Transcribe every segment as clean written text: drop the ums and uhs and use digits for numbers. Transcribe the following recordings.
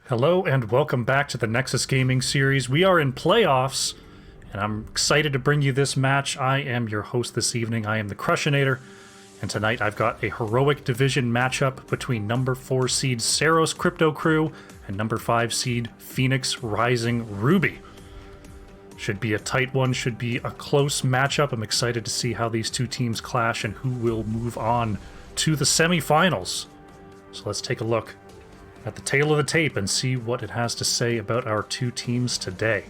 Hello and welcome back to the Nexus Gaming series. We are in playoffs, and I'm excited to bring you this match. I am your host this evening. I am the Crushinator, and tonight I've got a heroic division matchup between number 4 seed Ceros Crypto Crew and number 5 seed Phoenix Rising Ruby. Should be a tight one, should be a close matchup. I'm excited to see how these two teams clash and who will move on to the semifinals. So let's take a look at the tail of the tape and see what it has to say about our two teams today.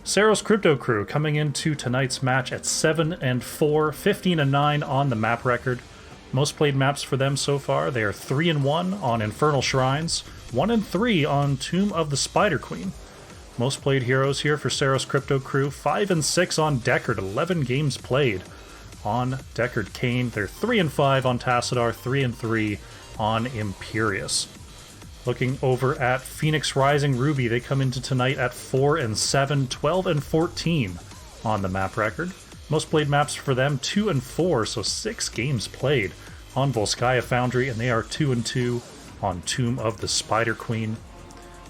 Ceros Crypto Crew coming into tonight's match at 7-4, 15-9 on the map record. Most played maps for them so far, they are 3-1 on Infernal Shrines, 1-3 on Tomb of the Spider Queen. Most played heroes here for Ceros Crypto Crew, 5-6 on Deckard, 11 games played on Deckard Cain. They're 3-5 on Tassadar, 3-3 on Imperius. Looking over at Phoenix Rising Ruby, they come into tonight at 4-7, 12-14 on the map record. Most played maps for them, 2-4, so 6 games played on Volskaya Foundry, and they are 2-2 on Tomb of the Spider Queen.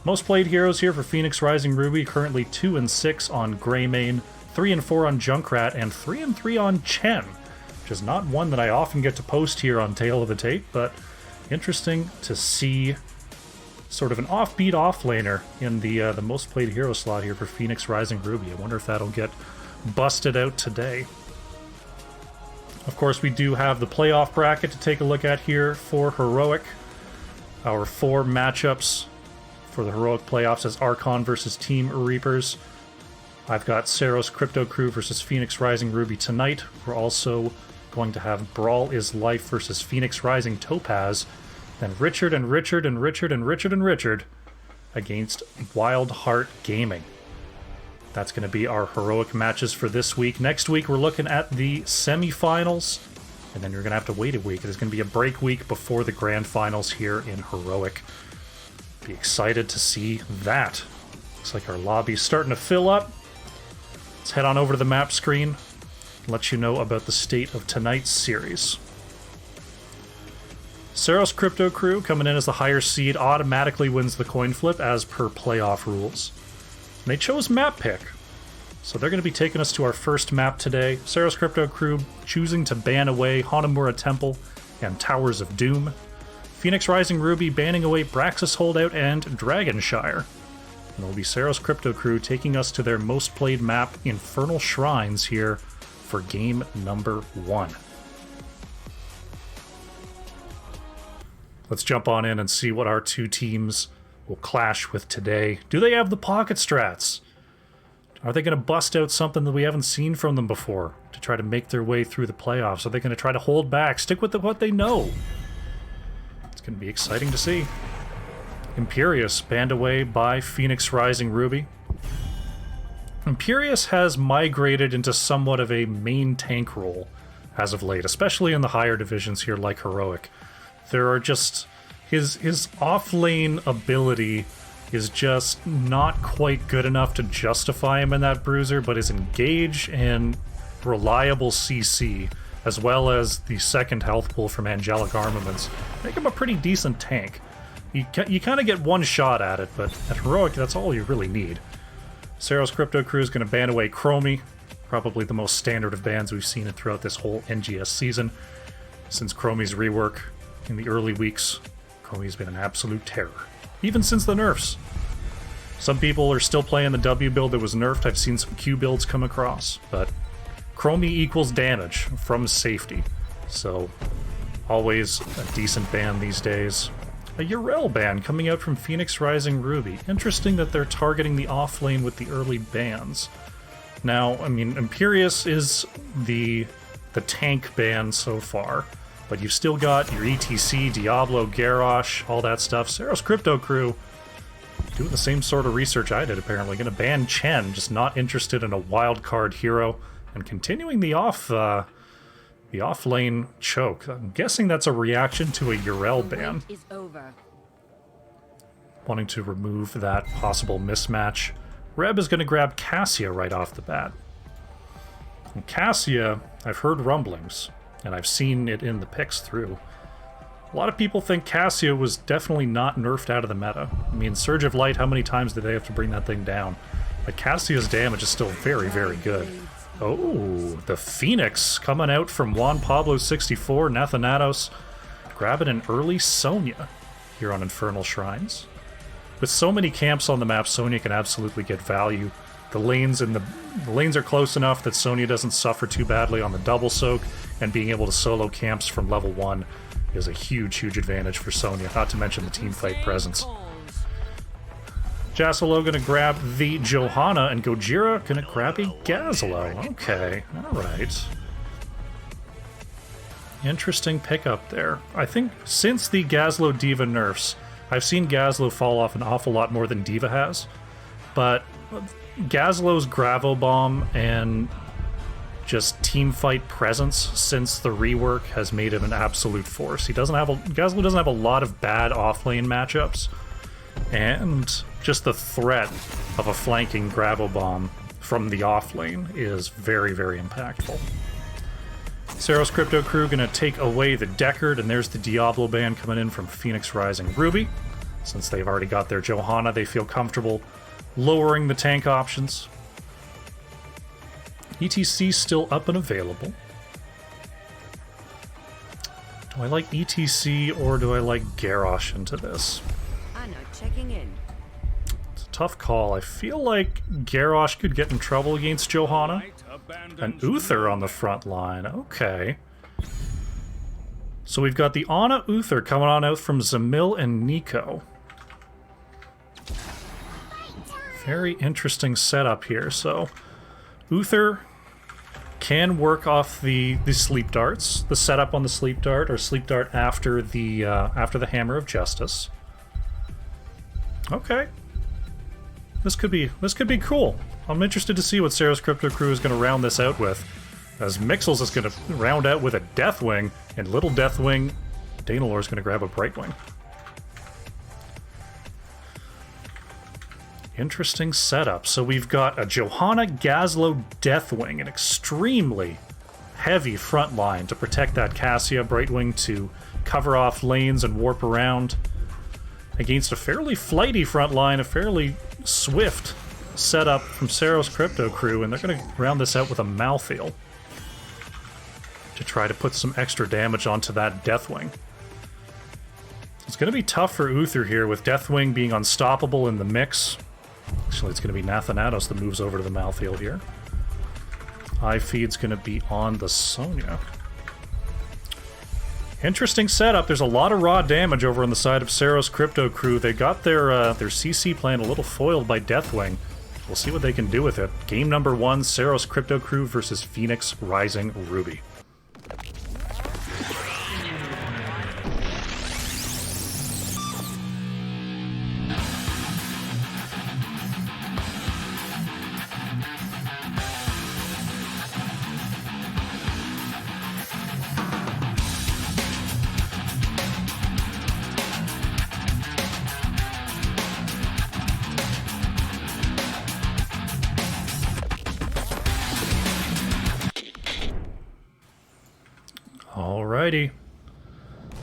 Most played heroes here for Phoenix Rising Ruby, currently 2-6 on Greymane, 3-4 on Junkrat, and 3-3 on Chen, which is not one that I often get to post here on Tail of the Tape, but interesting to see sort of an offbeat offlaner in the most played hero slot here for Phoenix Rising Ruby. I wonder if that'll get busted out today. Of course, we do have the playoff bracket to take a look at here for Heroic. Our 4 matchups for the Heroic playoffs as Archon versus Team Reapers. I've got Ceros Crypto Crew versus Phoenix Rising Ruby tonight. We're also going to have Brawl is Life versus Phoenix Rising Topaz. Then Richard against Wild Heart Gaming. That's going to be our heroic matches for this week. Next week, we're looking at the semifinals, and then you're going to have to wait a week. There's going to be a break week before the grand finals here in heroic. Be excited to see that. Looks like our lobby's starting to fill up. Let's head on over to the map screen and let you know about the state of tonight's series. Ceros Crypto Crew, coming in as the higher seed, automatically wins the coin flip as per playoff rules. And they chose map pick, so they're going to be taking us to our first map today. Ceros Crypto Crew choosing to ban away Hanamura Temple and Towers of Doom. Phoenix Rising Ruby banning away Braxis Holdout and Dragonshire. And it'll be Ceros Crypto Crew taking us to their most played map, Infernal Shrines, here for game number 1. Let's jump on in and see what our two teams will clash with today. Do they have the pocket strats? Are they going to bust out something that we haven't seen from them before to try to make their way through the playoffs? Are they going to try to hold back, stick with what they know? It's going to be exciting to see. Imperius banned away by Phoenix Rising Ruby. Imperius has migrated into somewhat of a main tank role as of late, especially in the higher divisions here like Heroic. There are just... His off-lane ability is just not quite good enough to justify him in that bruiser, but his engage and reliable CC, as well as the second health pool from Angelic Armaments, make him a pretty decent tank. You kind of get one shot at it, but at Heroic, that's all you really need. Ceros Crypto Crew is going to ban away Chromie, probably the most standard of bans we've seen throughout this whole NGS season, since Chromie's rework in the early weeks. Chromie's been an absolute terror, even since the nerfs. Some people are still playing the W build that was nerfed. I've seen some Q builds come across, but Chromie equals damage from safety, so always a decent ban these days. A Urel ban coming out from Phoenix Rising Ruby. Interesting that they're targeting the off lane with the early bans. Now, I mean, Imperius is the tank ban so far, but you've still got your ETC, Diablo, Garrosh, all that stuff. Ceros Crypto Crew doing the same sort of research I did, apparently. Going to ban Chen, just not interested in a wild card hero, and continuing the off-lane choke. I'm guessing that's a reaction to a Urel ban. Wanting to remove that possible mismatch. Reb is going to grab Cassia right off the bat. And Cassia, I've heard rumblings, and I've seen it in the picks through, A lot of people think Cassia was definitely not nerfed out of the meta. I mean, Surge of Light, how many times did they have to bring that thing down? But Cassia's damage is still very, very good. Oh, the Phoenix coming out from Juan Pablo 64, Nathanatos grabbing an early Sonya here on Infernal Shrines. With so many camps on the map, Sonya can absolutely get value. The lanes are close enough that Sonya doesn't suffer too badly on the double soak, and being able to solo camps from level 1 is a huge, huge advantage for Sonya, not to mention the teamfight presence. Jasalo gonna grab the Johanna, and Gojira gonna grab a Gazlo. Okay, alright. Interesting pickup there. I think since the Gazlo Diva nerfs, I've seen Gazlo fall off an awful lot more than Diva has, but Gazlo's Gravo Bomb and just teamfight presence since the rework has made him an absolute force. Gazlo doesn't have a lot of bad offlane matchups, and just the threat of a flanking Gravo Bomb from the offlane is very, very impactful. Ceros Crypto Crew gonna take away the Deckard, and there's the Diablo ban coming in from Phoenix Rising Ruby. Since they've already got their Johanna, they feel comfortable lowering the tank options. ETC still up and available. Do I like ETC or do I like Garrosh into this? I know, checking in. It's a tough call. I feel like Garrosh could get in trouble against Johanna. An Uther on the front line. Okay. So we've got the Ana Uther coming on out from Zamil and Nico. Very interesting setup here. So Uther can work off the sleep darts, the setup on the sleep dart, or sleep dart after the Hammer of Justice. Okay, this could be cool. I'm interested to see what Ceros Crypto Crew is going to round this out with, as Mixels is going to round out with a Deathwing, and little Deathwing, Danalor is going to grab a Brightwing. Interesting setup. So we've got a Johanna Gazlo Deathwing, an extremely heavy front line to protect that Cassia Brightwing to cover off lanes and warp around, against a fairly flighty front line, a fairly swift setup from Ceros Crypto Crew, and they're going to round this out with a Malthael to try to put some extra damage onto that Deathwing. It's going to be tough for Uther here, with Deathwing being unstoppable in the mix. Actually, it's going to be Nathanatos that moves over to the Malthael here. Eye feed's going to be on the Sonya. Interesting setup. There's a lot of raw damage over on the side of Ceros Crypto Crew. They got their CC plan a little foiled by Deathwing. We'll see what they can do with it. Game number 1, Ceros Crypto Crew versus Phoenix Rising Ruby. Alrighty.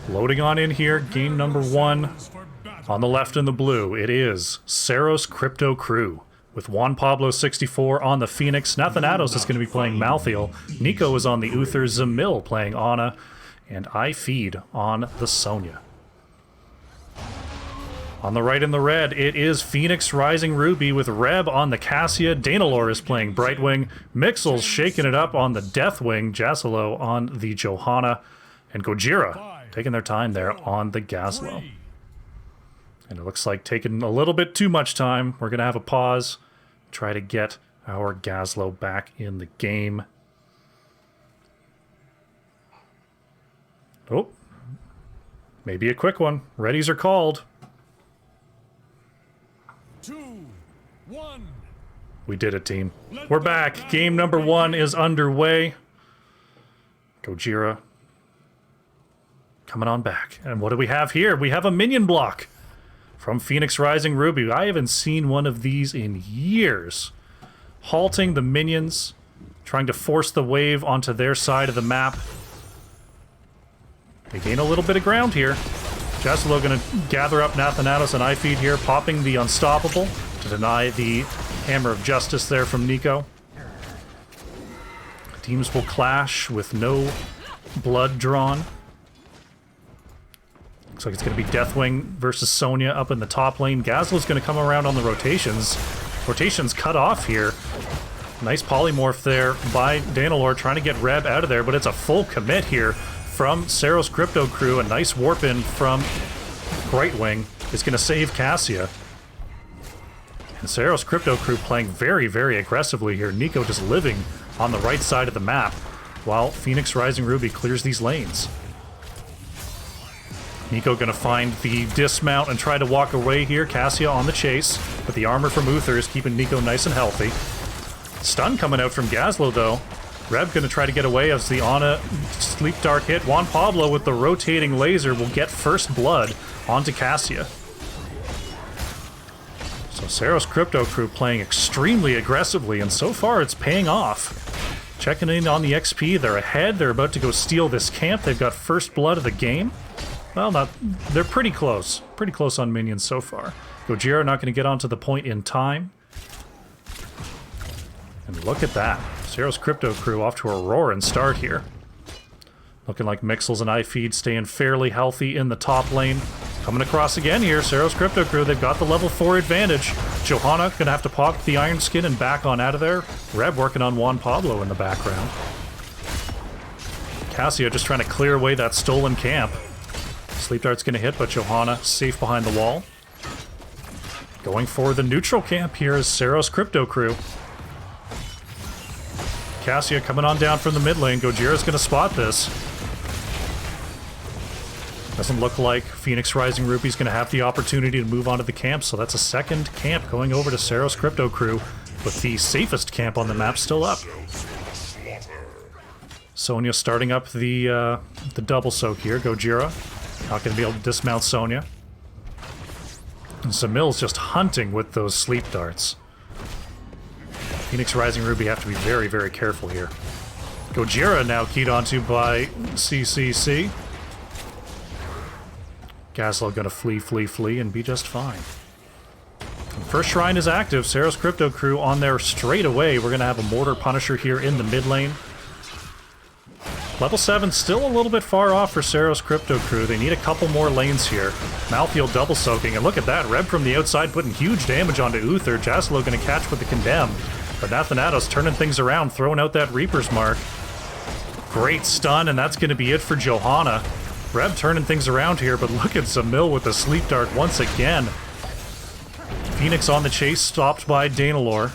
Loading on in here, game number 1. On the left in the blue, it is Ceros Crypto Crew. With Juan Pablo 64 on the Phoenix, Nathanatos is going to be playing Malthael, Nico is on the Uther, Zamil playing Ana, and I Feed on the Sonya. On the right in the red, it is Phoenix Rising Ruby with Reb on the Cassia, Danalor is playing Brightwing, Mixels shaking it up on the Deathwing, Jasalo on the Johanna, and Gojira taking their time there on the Gazlo. And it looks like taking a little bit too much time. We're going to have a pause, try to get our Gazlo back in the game. Oh, maybe a quick one. Readies are called. 2, 1. We did it, team. We're back. Game number 1 is underway. Gojira coming on back. And what do we have here? We have a minion block from Phoenix Rising Ruby. I haven't seen one of these in years. Halting the minions, trying to force the wave onto their side of the map. They gain a little bit of ground here. Jaslo going to gather up Nathanatos and iFeed here, popping the Unstoppable to deny the Hammer of Justice there from Nico. Teams will clash with no blood drawn. Looks like it's going to be Deathwing versus Sonya up in the top lane. Gazlo's going to come around on the rotations. Rotations cut off here. Nice polymorph there by Danalor trying to get Reb out of there, but it's a full commit here from Ceros Crypto Crew. A nice warp in from Brightwing is going to save Cassia. And Ceros Crypto Crew playing very, very aggressively here. Nico just living on the right side of the map while Phoenix Rising Ruby clears these lanes. Nico gonna find the dismount and try to walk away here. Cassia on the chase, but the armor from Uther is keeping Nico nice and healthy. Stun coming out from Gazlo though. Reb gonna try to get away as the Ana Sleep Dart hit. Juan Pablo with the rotating laser will get first blood onto Cassia. So Ceros Crypto Crew playing extremely aggressively, and so far it's paying off. Checking in on the XP, they're ahead. They're about to go steal this camp. They've got first blood of the game. Well, they're pretty close. Pretty close on minions so far. Gojira not going to get onto the point in time. And look at that. Ceros Crypto Crew off to a roaring start here. Looking like Mixels and iFeed staying fairly healthy in the top lane. Coming across again here, Ceros Crypto Crew, they've got the level 4 advantage. Johanna going to have to pop the Iron Skin and back on out of there. Reb working on Juan Pablo in the background. Cassia just trying to clear away that stolen camp. Sleep Dart's going to hit, but Johanna safe behind the wall. Going for the neutral camp here is Ceros Crypto Crew. Cassia coming on down from the mid lane. Gojira's going to spot this. Doesn't look like Phoenix Rising Ruby's going to have the opportunity to move onto the camp, so that's a second camp going over to Ceros Crypto Crew, with the safest camp on the map still up. Sonya starting up the double soak here. Gojira not going to be able to dismount Sonya. And Samil's just hunting with those sleep darts. Phoenix Rising Ruby have to be very, very careful here. Gojira now keyed onto by CCC. Gazlo gonna flee, and be just fine. First Shrine is active. Ceros Crypto Crew on there straight away. We're gonna have a Mortar Punisher here in the mid lane. Level 7 still a little bit far off for Ceros Crypto Crew. They need a couple more lanes here. Malfield double soaking, and look at that. Reb from the outside putting huge damage onto Uther. Jaslo gonna catch with the Condemn. But Nathanatos turning things around, throwing out that Reaper's Mark. Great stun, and that's gonna be it for Johanna. Reb turning things around here, but look at Zamil with the Sleep Dart once again. Phoenix on the chase, stopped by Danalor.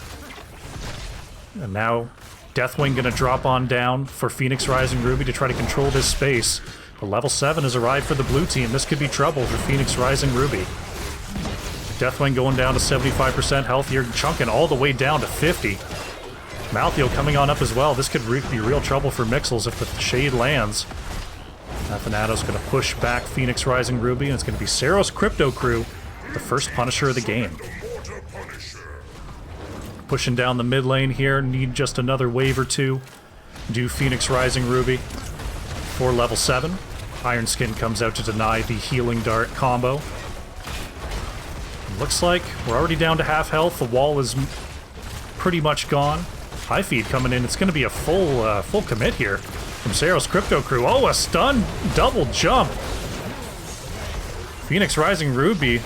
And now Deathwing gonna drop on down for Phoenix Rising Ruby to try to control this space. The level 7 has arrived for the blue team. This could be trouble for Phoenix Rising Ruby. Deathwing going down to 75% health here, chunking all the way down to 50. Maltheo coming on up as well. This could be real trouble for Mixels if the Shade lands. Nathanatos going to push back Phoenix Rising Ruby, and it's going to be Ceros Crypto Crew, the first Punisher of the game. Pushing down the mid lane here, need just another wave or two. Do Phoenix Rising Ruby for level 7. Iron Skin comes out to deny the Healing Dart combo. Looks like we're already down to half health. The wall is pretty much gone. High feed coming in. It's going to be a full commit here from Ceros Crypto Crew. Oh, a stun double jump. Phoenix Rising Ruby.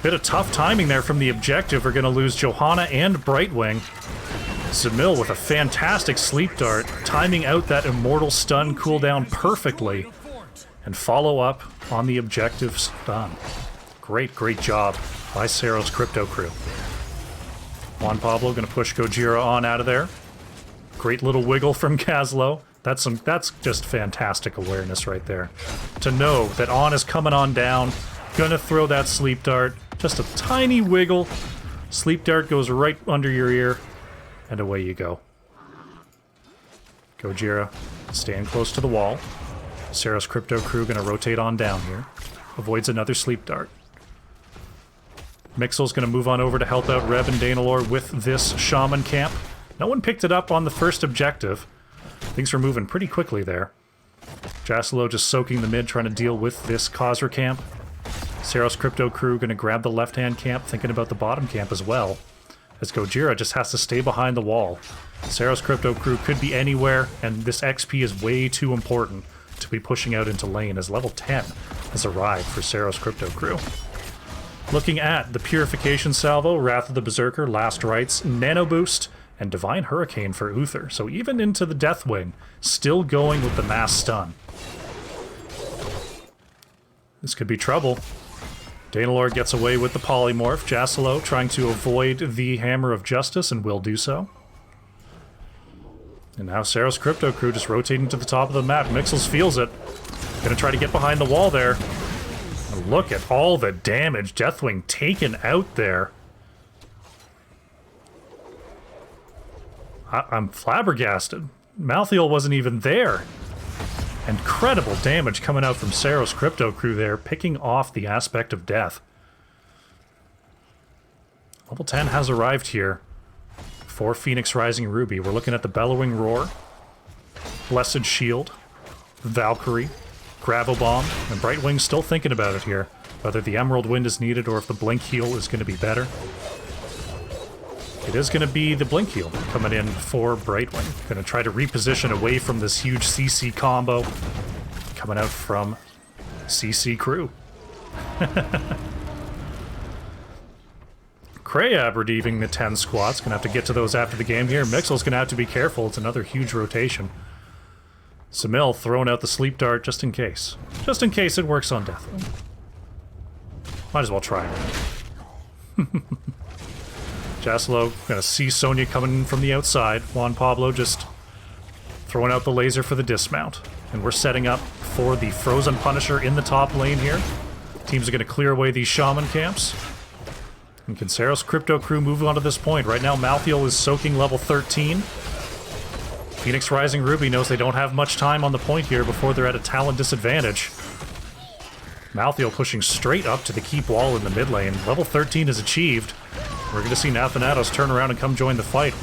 Bit of tough timing there from the objective. We're going to lose Johanna and Brightwing. Zamil with a fantastic Sleep Dart, timing out that Immortal stun cooldown perfectly, and follow up on the objective stun. Great job by Ceros Crypto Crew. Juan Pablo going to push Gojira on out of there. Great little wiggle from Gazlo. That's just fantastic awareness right there. To know that On is coming on down, gonna throw that Sleep Dart. Just a tiny wiggle. Sleep Dart goes right under your ear, and away you go. Gojira staying close to the wall. Ceros Crypto Crew gonna rotate on down here. Avoids another Sleep Dart. Mixel's gonna move on over to help out Reb and Danalor with this Shaman camp. No one picked it up on the first objective. Things were moving pretty quickly there. Jasalo just soaking the mid, trying to deal with this Khazra camp. Ceros Crypto Crew going to grab the left-hand camp, thinking about the bottom camp as well. As Gojira just has to stay behind the wall. Ceros Crypto Crew could be anywhere, and this XP is way too important to be pushing out into lane, as level 10 has arrived for Ceros Crypto Crew. Looking at the Purification Salvo, Wrath of the Berserker, Last Rites, Nano Boost, and Divine Hurricane for Uther. So even into the Deathwing, still going with the mass stun. This could be trouble. Danalor gets away with the Polymorph. Jasalo trying to avoid the Hammer of Justice and will do so. And now Ceros Crypto Crew just rotating to the top of the map. Mixels feels it. Gonna try to get behind the wall there. And look at all the damage Deathwing taken out there. I'm flabbergasted. Malthael wasn't even there. Incredible damage coming out from Ceros Crypto Crew there, picking off the aspect of death. Level 10 has arrived here for Phoenix Rising Ruby. We're looking at the Bellowing Roar, Blessed Shield, Valkyrie, Gravel Bomb, and Brightwing's still thinking about it here. Whether the Emerald Wind is needed or if the Blink Heal is going to be better. It is going to be the Blink Heal coming in for Brightwing. Going to try to reposition away from this huge CC combo coming out from CC Crew. Krayab redeeming the 10 squats. Going to have to get to those after the game here. Mixel's going to have to be careful. It's another huge rotation. Samil throwing out the Sleep Dart just in case. Just in case it works on Deathwing. Might as well try it. Jasalo gonna see Sonya coming in from the outside. Juan Pablo just throwing out the laser for the dismount. And we're setting up for the Frozen Punisher in the top lane here. Teams are gonna clear away these Shaman camps. And can Ceros Crypto Crew move on to this point? Right now Malthael is soaking level 13. Phoenix Rising Ruby knows they don't have much time on the point here before they're at a talent disadvantage. Malthael pushing straight up to the keep wall in the mid lane. Level 13 is achieved. We're going to see Nathanatos turn around and come join the fight.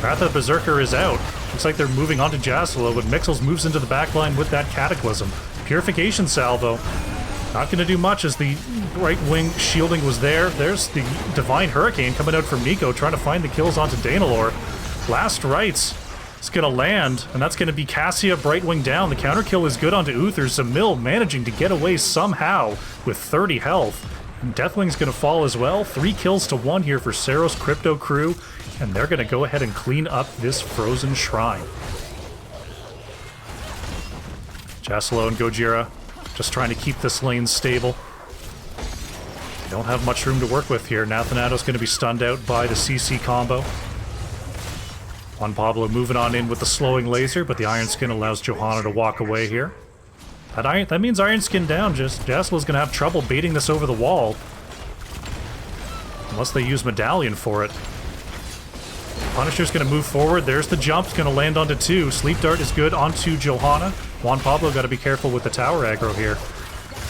Wrath of the Berserker is out. Looks like they're moving on to Jasalo, but Mixels moves into the backline with that Cataclysm. Purification Salvo. Not going to do much as the right wing shielding was there. There's the Divine Hurricane coming out from Nico, trying to find the kills onto Danalor. Last Rites is going to land, and that's going to be Cassia Brightwing down. The counter kill is good onto Uther. Zamil managing to get away somehow with 30 health. And Deathwing's going to fall as well. 3 kills to 1 here for Ceros Crypto Crew, and they're going to go ahead and clean up this Frozen Shrine. Jasalo and Gojira just trying to keep this lane stable. They don't have much room to work with here. Nathanato's going to be stunned out by the CC combo. Juan Pablo moving on in with the slowing laser, but the Iron Skin allows Johanna to walk away here. That means Iron Skin down. Jasalo's going to have trouble baiting this over the wall. Unless they use Medallion for it. Punisher's going to move forward. There's the jump. It's going to land onto 2. Sleep Dart is good onto Johanna. Juan Pablo got to be careful with the tower aggro here.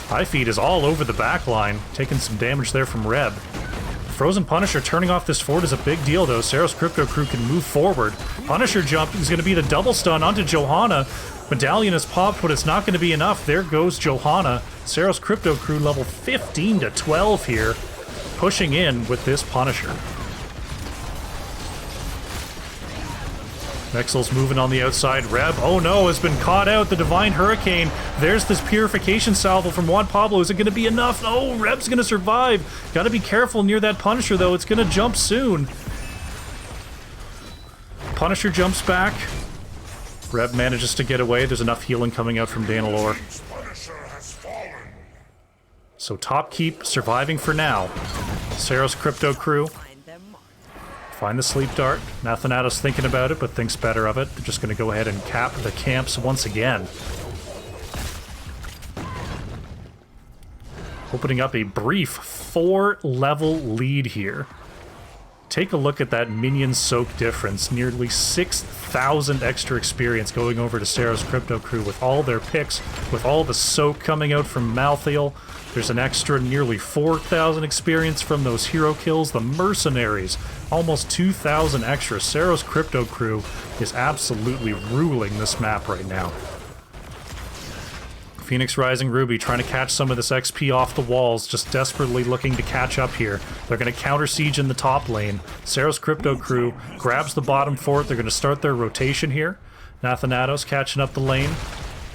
High Feed is all over the back line. Taking some damage there from Reb. Frozen Punisher turning off this fort is a big deal, though. Ceros Crypto Crew can move forward. Punisher jump is going to be the double stun onto Johanna. Medallion is popped, but it's not going to be enough. There goes Johanna. Ceros Crypto Crew level 15 to 12 here, pushing in with this Punisher. Mixel's moving on the outside. Reb, oh no, has been caught out. The Divine Hurricane. There's this Purification Salvo from Juan Pablo. Is it going to be enough? Oh, Reb's going to survive. Got to be careful near that Punisher, though. It's going to jump soon. Punisher jumps back. Reb manages to get away. There's enough healing coming out from Danalor. So top keep surviving for now. Ceros Crypto Crew. Find the Sleep Dart. Nathanatos thinking about it, but thinks better of it. They're just going to go ahead and cap the camps once again. Opening up a brief 4-level lead here. Take a look at that minion soak difference. Nearly 6,000 extra experience going over to Ceros Crypto Crew with all their picks, with all the soak coming out from Malthael. There's an extra nearly 4,000 experience from those hero kills. The Mercenaries, almost 2,000 extra. Ceros Crypto Crew is absolutely ruling this map right now. Phoenix Rising Ruby trying to catch some of this XP off the walls, just desperately looking to catch up here. They're going to counter siege in the top lane. Ceros Crypto Crew grabs the bottom fort. They're going to start their rotation here. Nathanatos catching up the lane.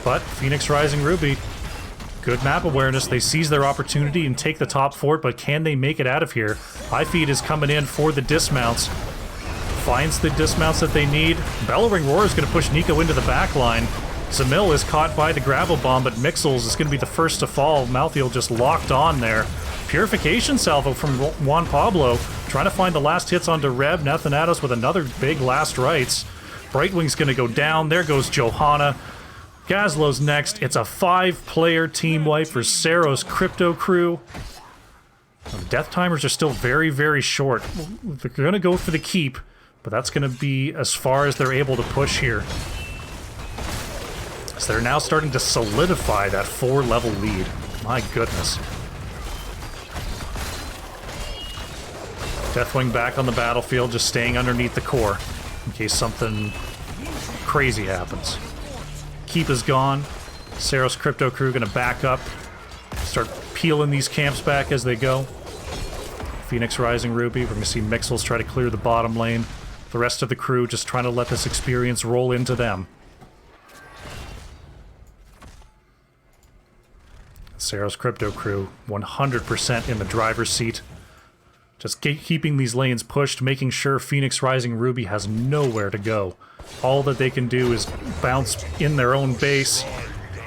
But Phoenix Rising Ruby, good map awareness. They seize their opportunity and take the top fort, but can they make it out of here? Highfeed is coming in for the dismounts. Finds the dismounts that they need. Bellowing Roar is going to push Nico into the back line. Zamil is caught by the gravel bomb, but Mixels is going to be the first to fall. Malthiel just locked on there. Purification salvo from Juan Pablo, trying to find the last hits onto Reb. Nathanatos with another big last rites. Brightwing's going to go down. There goes Johanna. Gazlo's next. It's a 5-player team wipe for Ceros Crypto Crew. The death timers are still very, very short. They're going to go for the keep, but that's going to be as far as they're able to push here. So they're now starting to solidify that 4-level lead. My goodness. Deathwing back on the battlefield, just staying underneath the core in case something crazy happens. Keep is gone. Ceros Crypto Crew gonna back up, start peeling these camps back as they go. Phoenix Rising Ruby, we're gonna see Mixels try to clear the bottom lane. The rest of the crew just trying to let this experience roll into them. Ceros Crypto Crew, 100% in the driver's seat. Just keeping these lanes pushed, making sure Phoenix Rising Ruby has nowhere to go. All that they can do is bounce in their own base,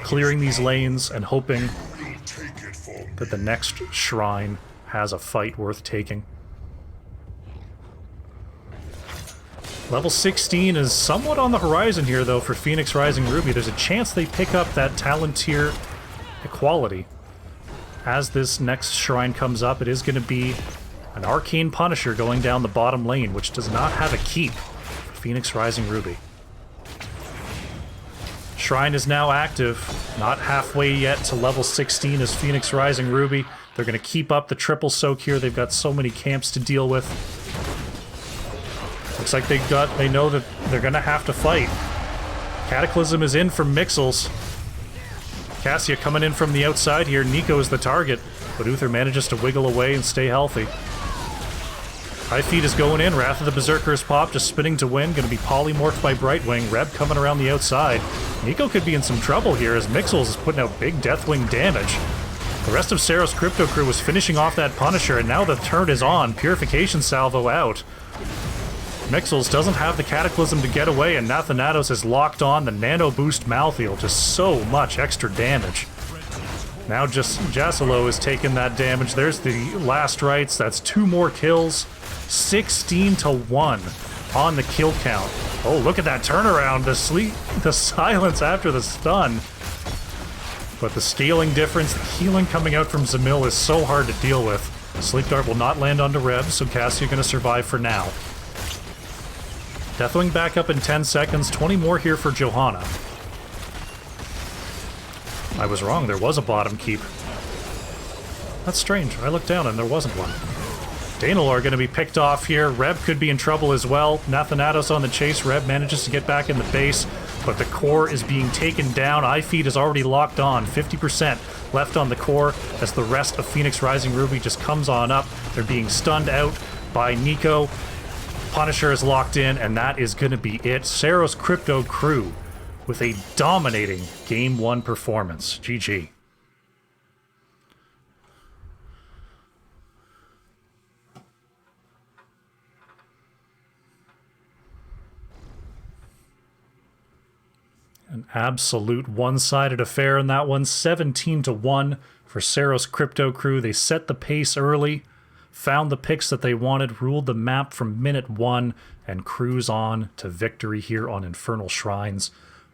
clearing these lanes and hoping that the next shrine has a fight worth taking. Level 16 is somewhat on the horizon here, though, for Phoenix Rising Ruby. There's a chance they pick up that talent tier equality. As this next shrine comes up, it is going to be an Arcane Punisher going down the bottom lane, which does not have a keep for Phoenix Rising Ruby. Shrine is now active, not halfway yet to level 16 as Phoenix Rising Ruby. They're going to keep up the triple soak here. They've got so many camps to deal with. Looks like they know that they're going to have to fight. Cataclysm is in from Mixels. Cassia coming in from the outside here. Nico is the target, but Uther manages to wiggle away and stay healthy. Highfeed is going in. Wrath of the Berserker is popped, just spinning to win. Going to be polymorphed by Brightwing. Reb coming around the outside. Nico could be in some trouble here as Mixels is putting out big Deathwing damage. The rest of Ceros Crypto Crew was finishing off that Punisher, and now the turn is on. Purification salvo out. Mixels doesn't have the Cataclysm to get away, and Nathanatos is locked on the Nano Boost Malthiel. Just so much extra damage. Now just Jasilo is taking that damage. There's the last rites. That's 2 more kills. 16-1 on the kill count. Oh, look at that turnaround. The silence after the stun. But the scaling difference, the healing coming out from Zamil is so hard to deal with. Sleep Dart will not land onto Reb, so Cassia going to survive for now. Deathwing back up in 10 seconds. 20 more here for Johanna. I was wrong, there was a bottom keep. That's strange, I looked down and there wasn't one. Danil are going to be picked off here. Reb could be in trouble as well. Nathanatos on the chase. Reb manages to get back in the base, but the core is being taken down. iFeed is already locked on. 50% left on the core as the rest of Phoenix Rising Ruby just comes on up. They're being stunned out by Nico. Punisher is locked in, and that is going to be it. Ceros Crypto Crew with a dominating Game 1 performance. GG. An absolute one-sided affair in that one. 17-1 for Ceros Crypto Crew. They set the pace early, found the picks that they wanted, ruled the map from minute 1, and cruise on to victory here on Infernal Shrines.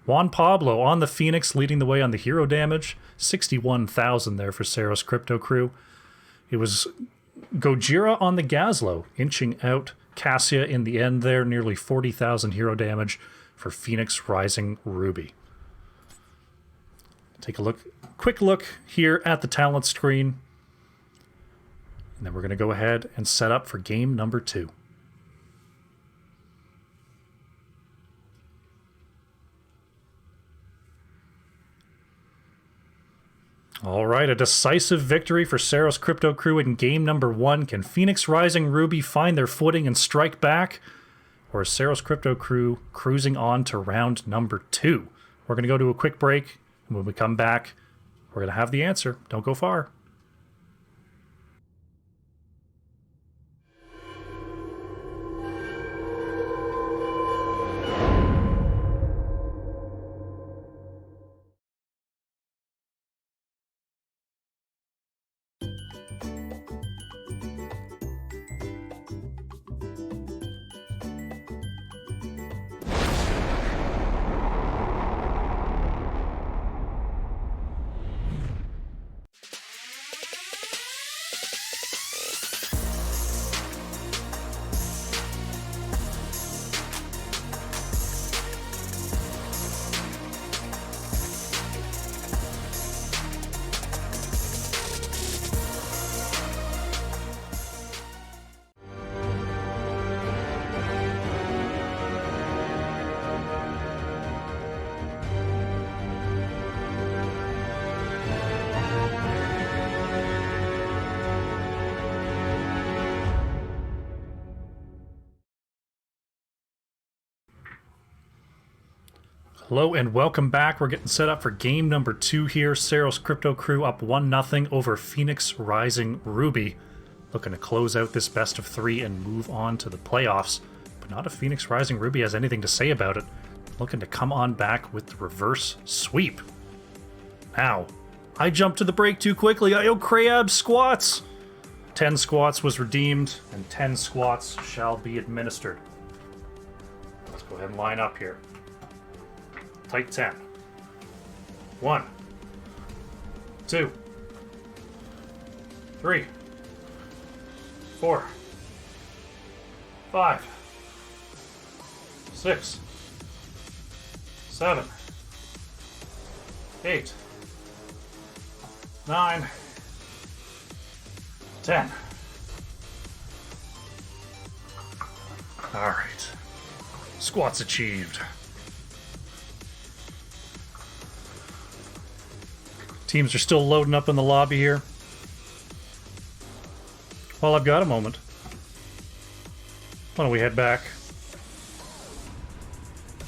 Juan Pablo on the Phoenix, leading the way on the hero damage. 61,000 there for Ceros Crypto Crew. It was Gojira on the Gazlo, inching out Cassia in the end there. Nearly 40,000 hero damage for Phoenix Rising Ruby. Take a quick look here at the talent screen. And then we're going to go ahead and set up for game number 2. All right, a decisive victory for Ceros Crypto Crew in game number 1. Can Phoenix Rising Ruby find their footing and strike back? Or is Ceros Crypto Crew cruising on to round number 2? We're going to go to a quick break, and when we come back, we're going to have the answer. Don't go far. Hello and welcome back. We're getting set up for game number 2 here. Ceros Crypto Crew up 1-0 over Phoenix Rising Ruby. Looking to close out this best of 3 and move on to the playoffs. But not if Phoenix Rising Ruby has anything to say about it. Looking to come on back with the reverse sweep. Now, I jumped to the break too quickly. I owe Crab squats. 10 squats was redeemed and 10 squats shall be administered. Let's go ahead and line up here. Tight 10. 1, 2, 3, 4, 5, 6, 7, 8, 9, 10. All right. Squats achieved. Teams are still loading up in the lobby here. While I've got a moment, why don't we head back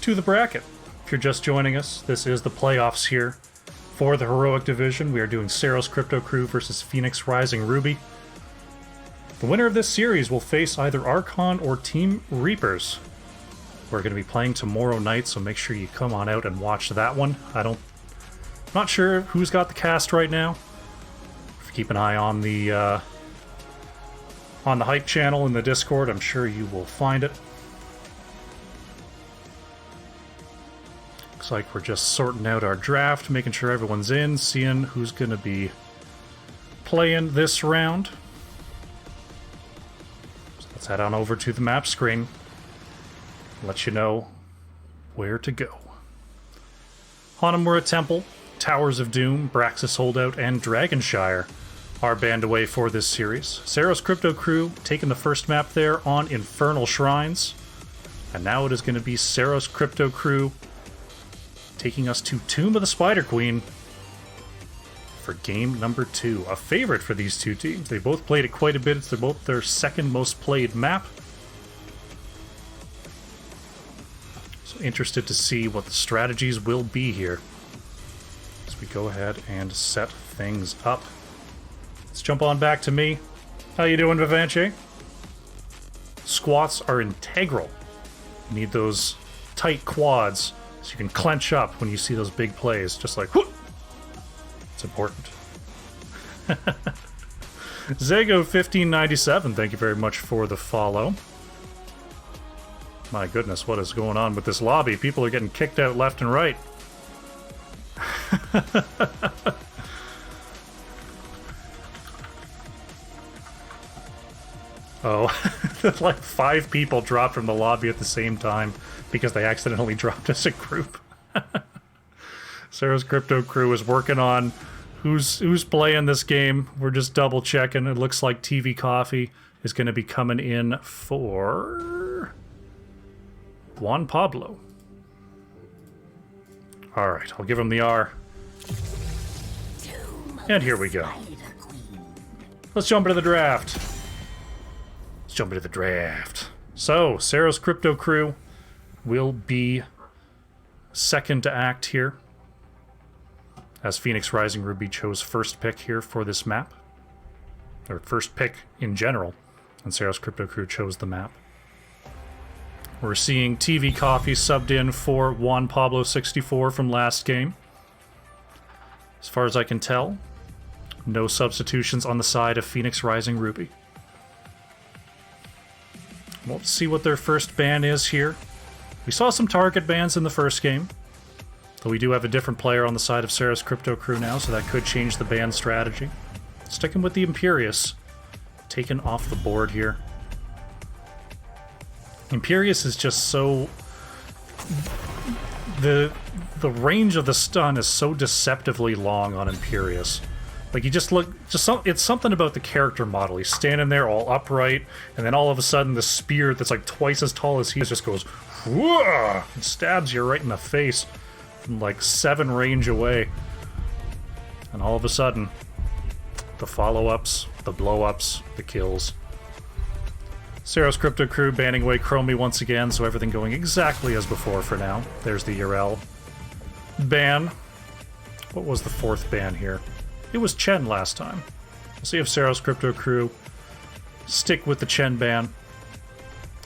to the bracket? If you're just joining us, this is the playoffs here for the Heroic Division. We are doing Ceros Crypto Crew versus Phoenix Rising Ruby. The winner of this series will face either Archon or Team Reapers. We're going to be playing tomorrow night, so make sure you come on out and watch that one. Not sure who's got the cast right now. If you keep an eye on the hype channel in the Discord, I'm sure you will find it. Looks like we're just sorting out our draft, making sure everyone's in, seeing who's going to be playing this round. So let's head on over to the map screen. Let you know where to go. Hanamura Temple, Towers of Doom, Braxis Holdout, and Dragonshire are banned away for this series. Ceros Crypto Crew taking the first map there on Infernal Shrines. And now it is going to be Ceros Crypto Crew taking us to Tomb of the Spider Queen for game number 2. A favorite for these two teams. They both played it quite a bit. It's both their second most played map. So interested to see what the strategies will be here. We go ahead and set things up. Let's jump on back to me. How you doing, Vivanche? Squats are integral. You need those tight quads so you can clench up when you see those big plays, just like whoop. It's important. Zago1597, thank you very much for the follow. My goodness, what is going on with this lobby? People are getting kicked out left and right. Oh, like 5 people dropped from the lobby at the same time because they accidentally dropped as a group. Ceros Crypto Crew is working on who's playing this game. We're just double checking. It looks like TV Coffee is going to be coming in for Juan Pablo. All right, I'll give him the R. And here we go. Let's jump into the draft. Let's jump into the draft. So, Ceros Crypto Crew will be second to act here, as Phoenix Rising Ruby chose first pick here for this map. Or first pick in general, and Ceros Crypto Crew chose the map. We're seeing TV Coffee subbed in for Juan Pablo 64 from last game. As far as I can tell, no substitutions on the side of Phoenix Rising Ruby. We'll see what their first ban is here. We saw some target bans in the first game, though we do have a different player on the side of Ceros Crypto Crew now, so that could change the ban strategy. Sticking with the Imperius, taken off the board here. Imperius is just so... The range of the stun is so deceptively long on Imperius. Like, you just look... it's something about the character model. He's standing there all upright, and then all of a sudden the spear that's like twice as tall as he is just goes... Whoa! And stabs you right in the face from like 7 range away. And all of a sudden, the follow-ups, the blow-ups, the kills. Ceros Crypto Crew banning away Chromie once again, so everything going exactly as before for now. There's the Urel ban. What was the 4th ban here? It was Chen last time. We'll see if Ceros Crypto Crew stick with the Chen ban.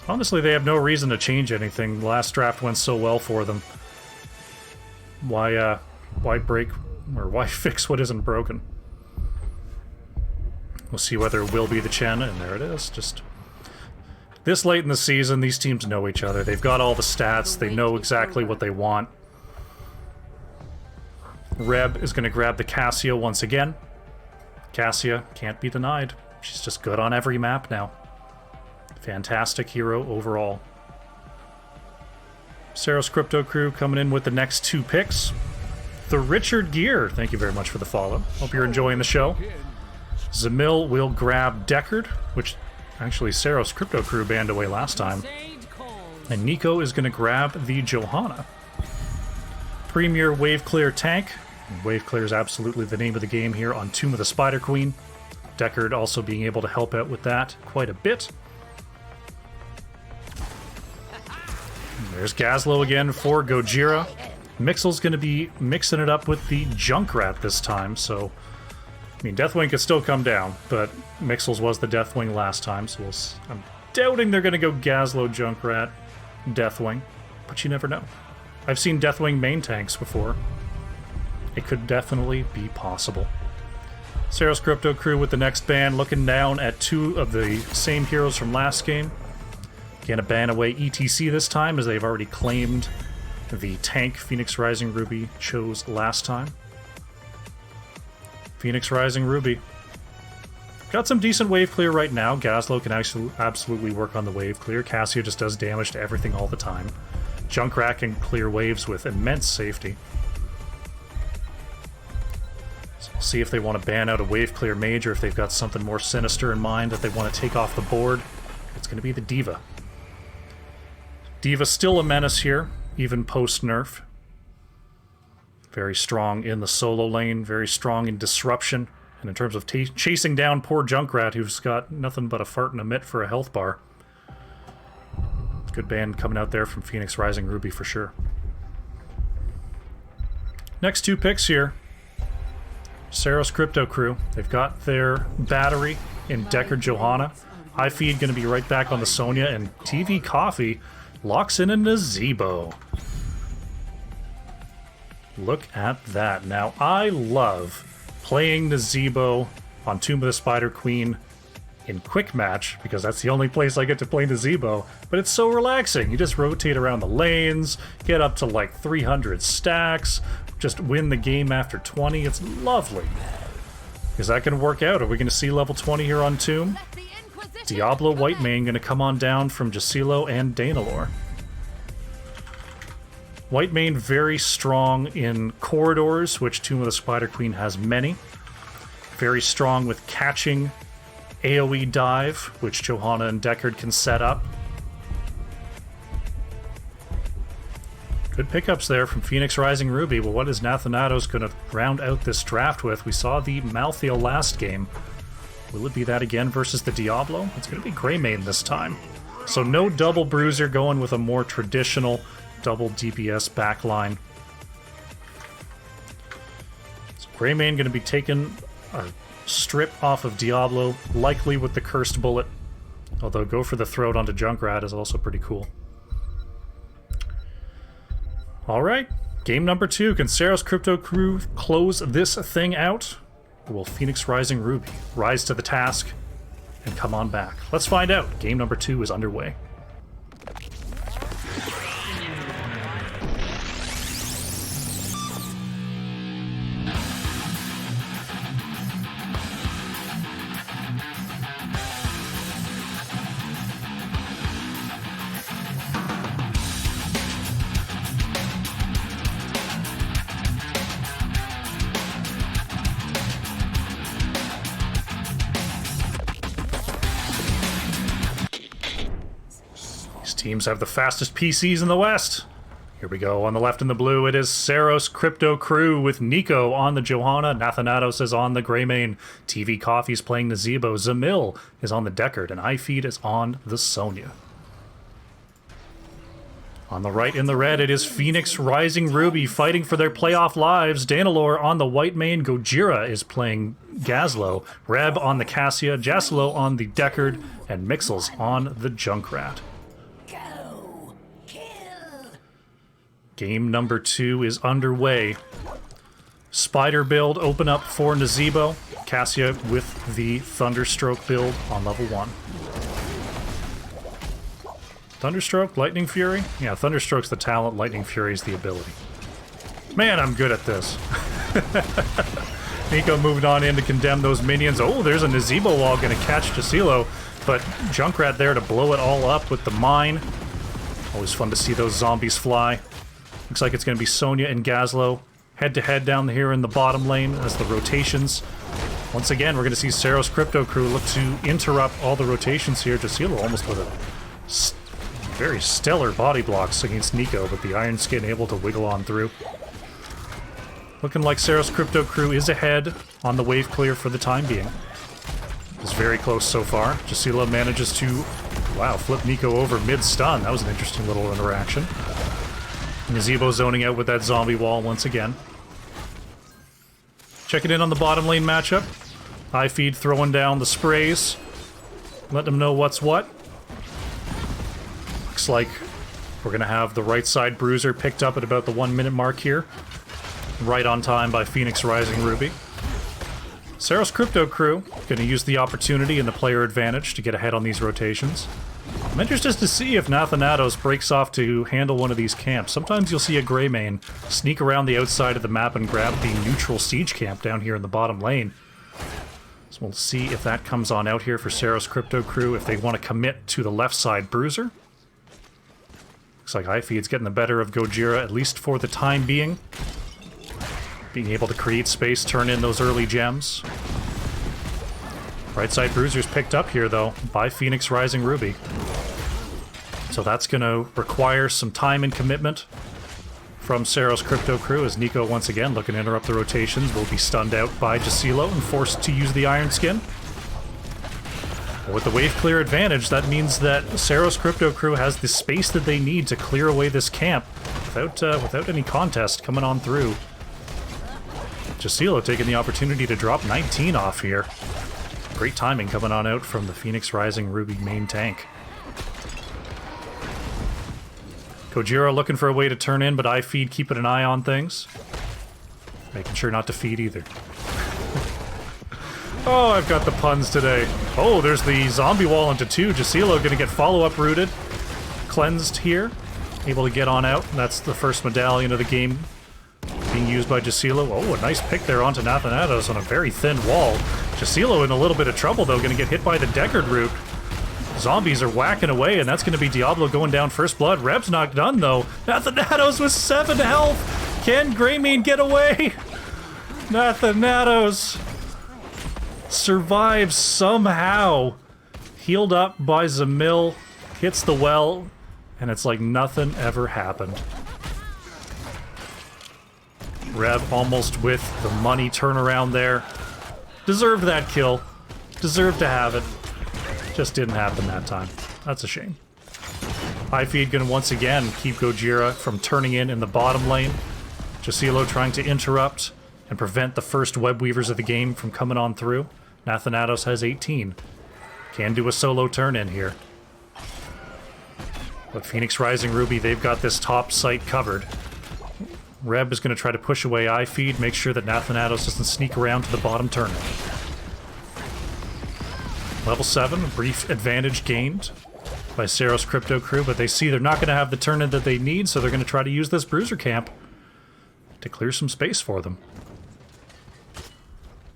Honestly, they have no reason to change anything. The last draft went so well for them. Why break, or why fix what isn't broken? We'll see whether it will be the Chen, and there it is. Just this late in the season, these teams know each other. They've got all the stats. They know exactly what they want. Reb is going to grab the Cassia once again. Cassia can't be denied. She's just good on every map now. Fantastic hero overall. Ceros Crypto Crew coming in with the next 2 picks. The Richard Gear, thank you very much for the follow. Hope you're enjoying the show. Zamil will grab Deckard, which actually Ceros Crypto Crew banned away last time. And Nico is going to grab the Johanna. Premier Wave Clear Tank. Wave Clear is absolutely the name of the game here on Tomb of the Spider Queen. Deckard also being able to help out with that quite a bit. There's Gazlo again for Gojira. Mixel's going to be mixing it up with the Junkrat this time, so... I mean, Deathwing could still come down, but Mixel's was the Deathwing last time, so I'm doubting they're going to go Gazlo, Junkrat, Deathwing, but you never know. I've seen Deathwing main tanks before. It could definitely be possible. Ceros Crypto Crew with the next ban, looking down at 2 of the same heroes from last game. Gonna ban away ETC this time, as they've already claimed the tank Phoenix Rising Ruby chose last time. Phoenix Rising Ruby. Got some decent wave clear right now. Gazlo can actually absolutely work on the wave clear. Cassia just does damage to everything all the time. Junkrat can clear waves with immense safety. So we'll see if they want to ban out a wave clear mage, or if they've got something more sinister in mind that they want to take off the board. It's going to be the D.Va. D.Va's still a menace here, even post-nerf. Very strong in the solo lane, very strong in disruption, and in terms of chasing down poor Junkrat, who's got nothing but a fart and a mitt for a health bar. Good ban coming out there from Phoenix Rising Ruby for sure. Next 2 picks here. Ceros Crypto Crew. They've got their battery in Deckard Johanna. High feed going to be right back on the Sonya, and TV Coffee locks in a Nazebo. Look at that. Now, I love playing Nazebo on Tomb of the Spider Queen in Quick Match, because that's the only place I get to play Nazebo, but it's so relaxing. You just rotate around the lanes, get up to like 300 stacks, just win the game after 20. It's lovely. Is that going to work out? Are we going to see level 20 here on Tomb? Diablo Whitemane going to come on down from Jacilo and Danalor. Whitemane very strong in corridors, which Tomb of the Spider Queen has many. Very strong with catching AoE dive, which Johanna and Deckard can set up. Good pickups there from Phoenix Rising Ruby. Well, what is Nathanatos going to round out this draft with? We saw the Malthael last game. Will it be that again versus the Diablo? It's going to be Greymane this time. So no double bruiser, going with a more traditional double DPS backline. So Greymane going to be taking a strip off of Diablo, likely with the Cursed Bullet. Although go for the throat onto Junkrat is also pretty cool. Alright, game number 2. Can Ceros Crypto Crew close this thing out? Or will Phoenix Rising Ruby rise to the task and come on back? Let's find out. Game number 2 is underway. Teams have the fastest PCs in the West. Here we go. On the left in the blue, it is Ceros Crypto Crew with Nico on the Johanna. Nathanatos is on the Greymane. TV Coffee's playing the Zebo. Zamil is on the Deckard. And iFeed is on the Sonya. On the right in the red, it is Phoenix Rising Ruby fighting for their playoff lives. Danilor on the white main. Gojira is playing Gazlo. Reb on the Cassia. Jasilo on the Deckard. And Mixels on the Junkrat. Game number 2 is underway. Spider build open up for Nazebo. Cassia with the Thunderstroke build on level 1. Thunderstroke, Lightning Fury? Yeah, Thunderstroke's the talent, Lightning Fury's the ability. Man, I'm good at this. Nico moved on in to condemn those minions. Oh, there's a Nazebo wall gonna catch Jasilo, but Junkrat there to blow it all up with the mine. Always fun to see those zombies fly. Looks like it's going to be Sonya and Gazlo head-to-head down here in the bottom lane as the rotations. Once again, we're going to see Ceros Crypto Crew look to interrupt all the rotations here. Jasilo almost with a very stellar body blocks against Nico, but the Iron Skin able to wiggle on through. Looking like Ceros Crypto Crew is ahead on the wave clear for the time being. It's very close so far. Jasilo manages to, wow, flip Nico over mid-stun. That was an interesting little interaction. Nazebo zoning out with that zombie wall once again. Checking in on the bottom lane matchup. iFeed throwing down the sprays. Let them know what's what. Looks like we're going to have the right side bruiser picked up at about the 1 minute mark here. Right on time by Phoenix Rising Ruby. Ceros Crypto Crew going to use the opportunity and the player advantage to get ahead on these rotations. I'm interested to see if Nathanatos breaks off to handle one of these camps. Sometimes you'll see a Greymane sneak around the outside of the map and grab the neutral siege camp down here in the bottom lane. So we'll see if that comes on out here for Ceros Crypto Crew, if they want to commit to the left side bruiser. Looks like iFeed's getting the better of Gojira, at least for the time being. Being able to create space, turn in those early gems. Right side bruiser's picked up here, though, by Phoenix Rising Ruby. So that's going to require some time and commitment from Ceros Crypto Crew, as Nico once again looking to interrupt the rotations, will be stunned out by Jasilo and forced to use the Iron Skin. With the wave clear advantage, that means that Ceros Crypto Crew has the space that they need to clear away this camp without any contest coming on through. Jasilo taking the opportunity to drop 19 off here. Great timing coming on out from the Phoenix Rising Ruby main tank. Gojira looking for a way to turn in, but iFeed keeping an eye on things. Making sure not to feed either. Oh, I've got the puns today. Oh, there's the zombie wall into 2. Jasilo gonna get follow-up rooted. Cleansed here. Able to get on out. That's the first medallion of the game being used by Jasilo. Oh, a nice pick there onto Nathanatos on a very thin wall. Jasilo in a little bit of trouble, though, gonna get hit by the Deckard root. Zombies are whacking away, and that's going to be Diablo going down first blood. Reb's not done, though. Nathanatos with 7 health. Can Greymane get away? Nathanatos survives somehow. Healed up by Zamil. Hits the well, and it's like nothing ever happened. Rev almost with the money turnaround there. Deserved that kill. Deserved to have it. Just didn't happen that time. That's a shame. High feed gonna once again keep Gojira from turning in the bottom lane. Jacilo trying to interrupt and prevent the first web weavers of the game from coming on through. Nathanatos has 18. Can do a solo turn in here. But Phoenix Rising Ruby, they've got this top site covered. Reb is going to try to push away iFeed, make sure that Nathanatos doesn't sneak around to the bottom turn. Level 7, a brief advantage gained by Ceros Crypto Crew, but they see they're not going to have the turn-in that they need, so they're going to try to use this Bruiser Camp to clear some space for them.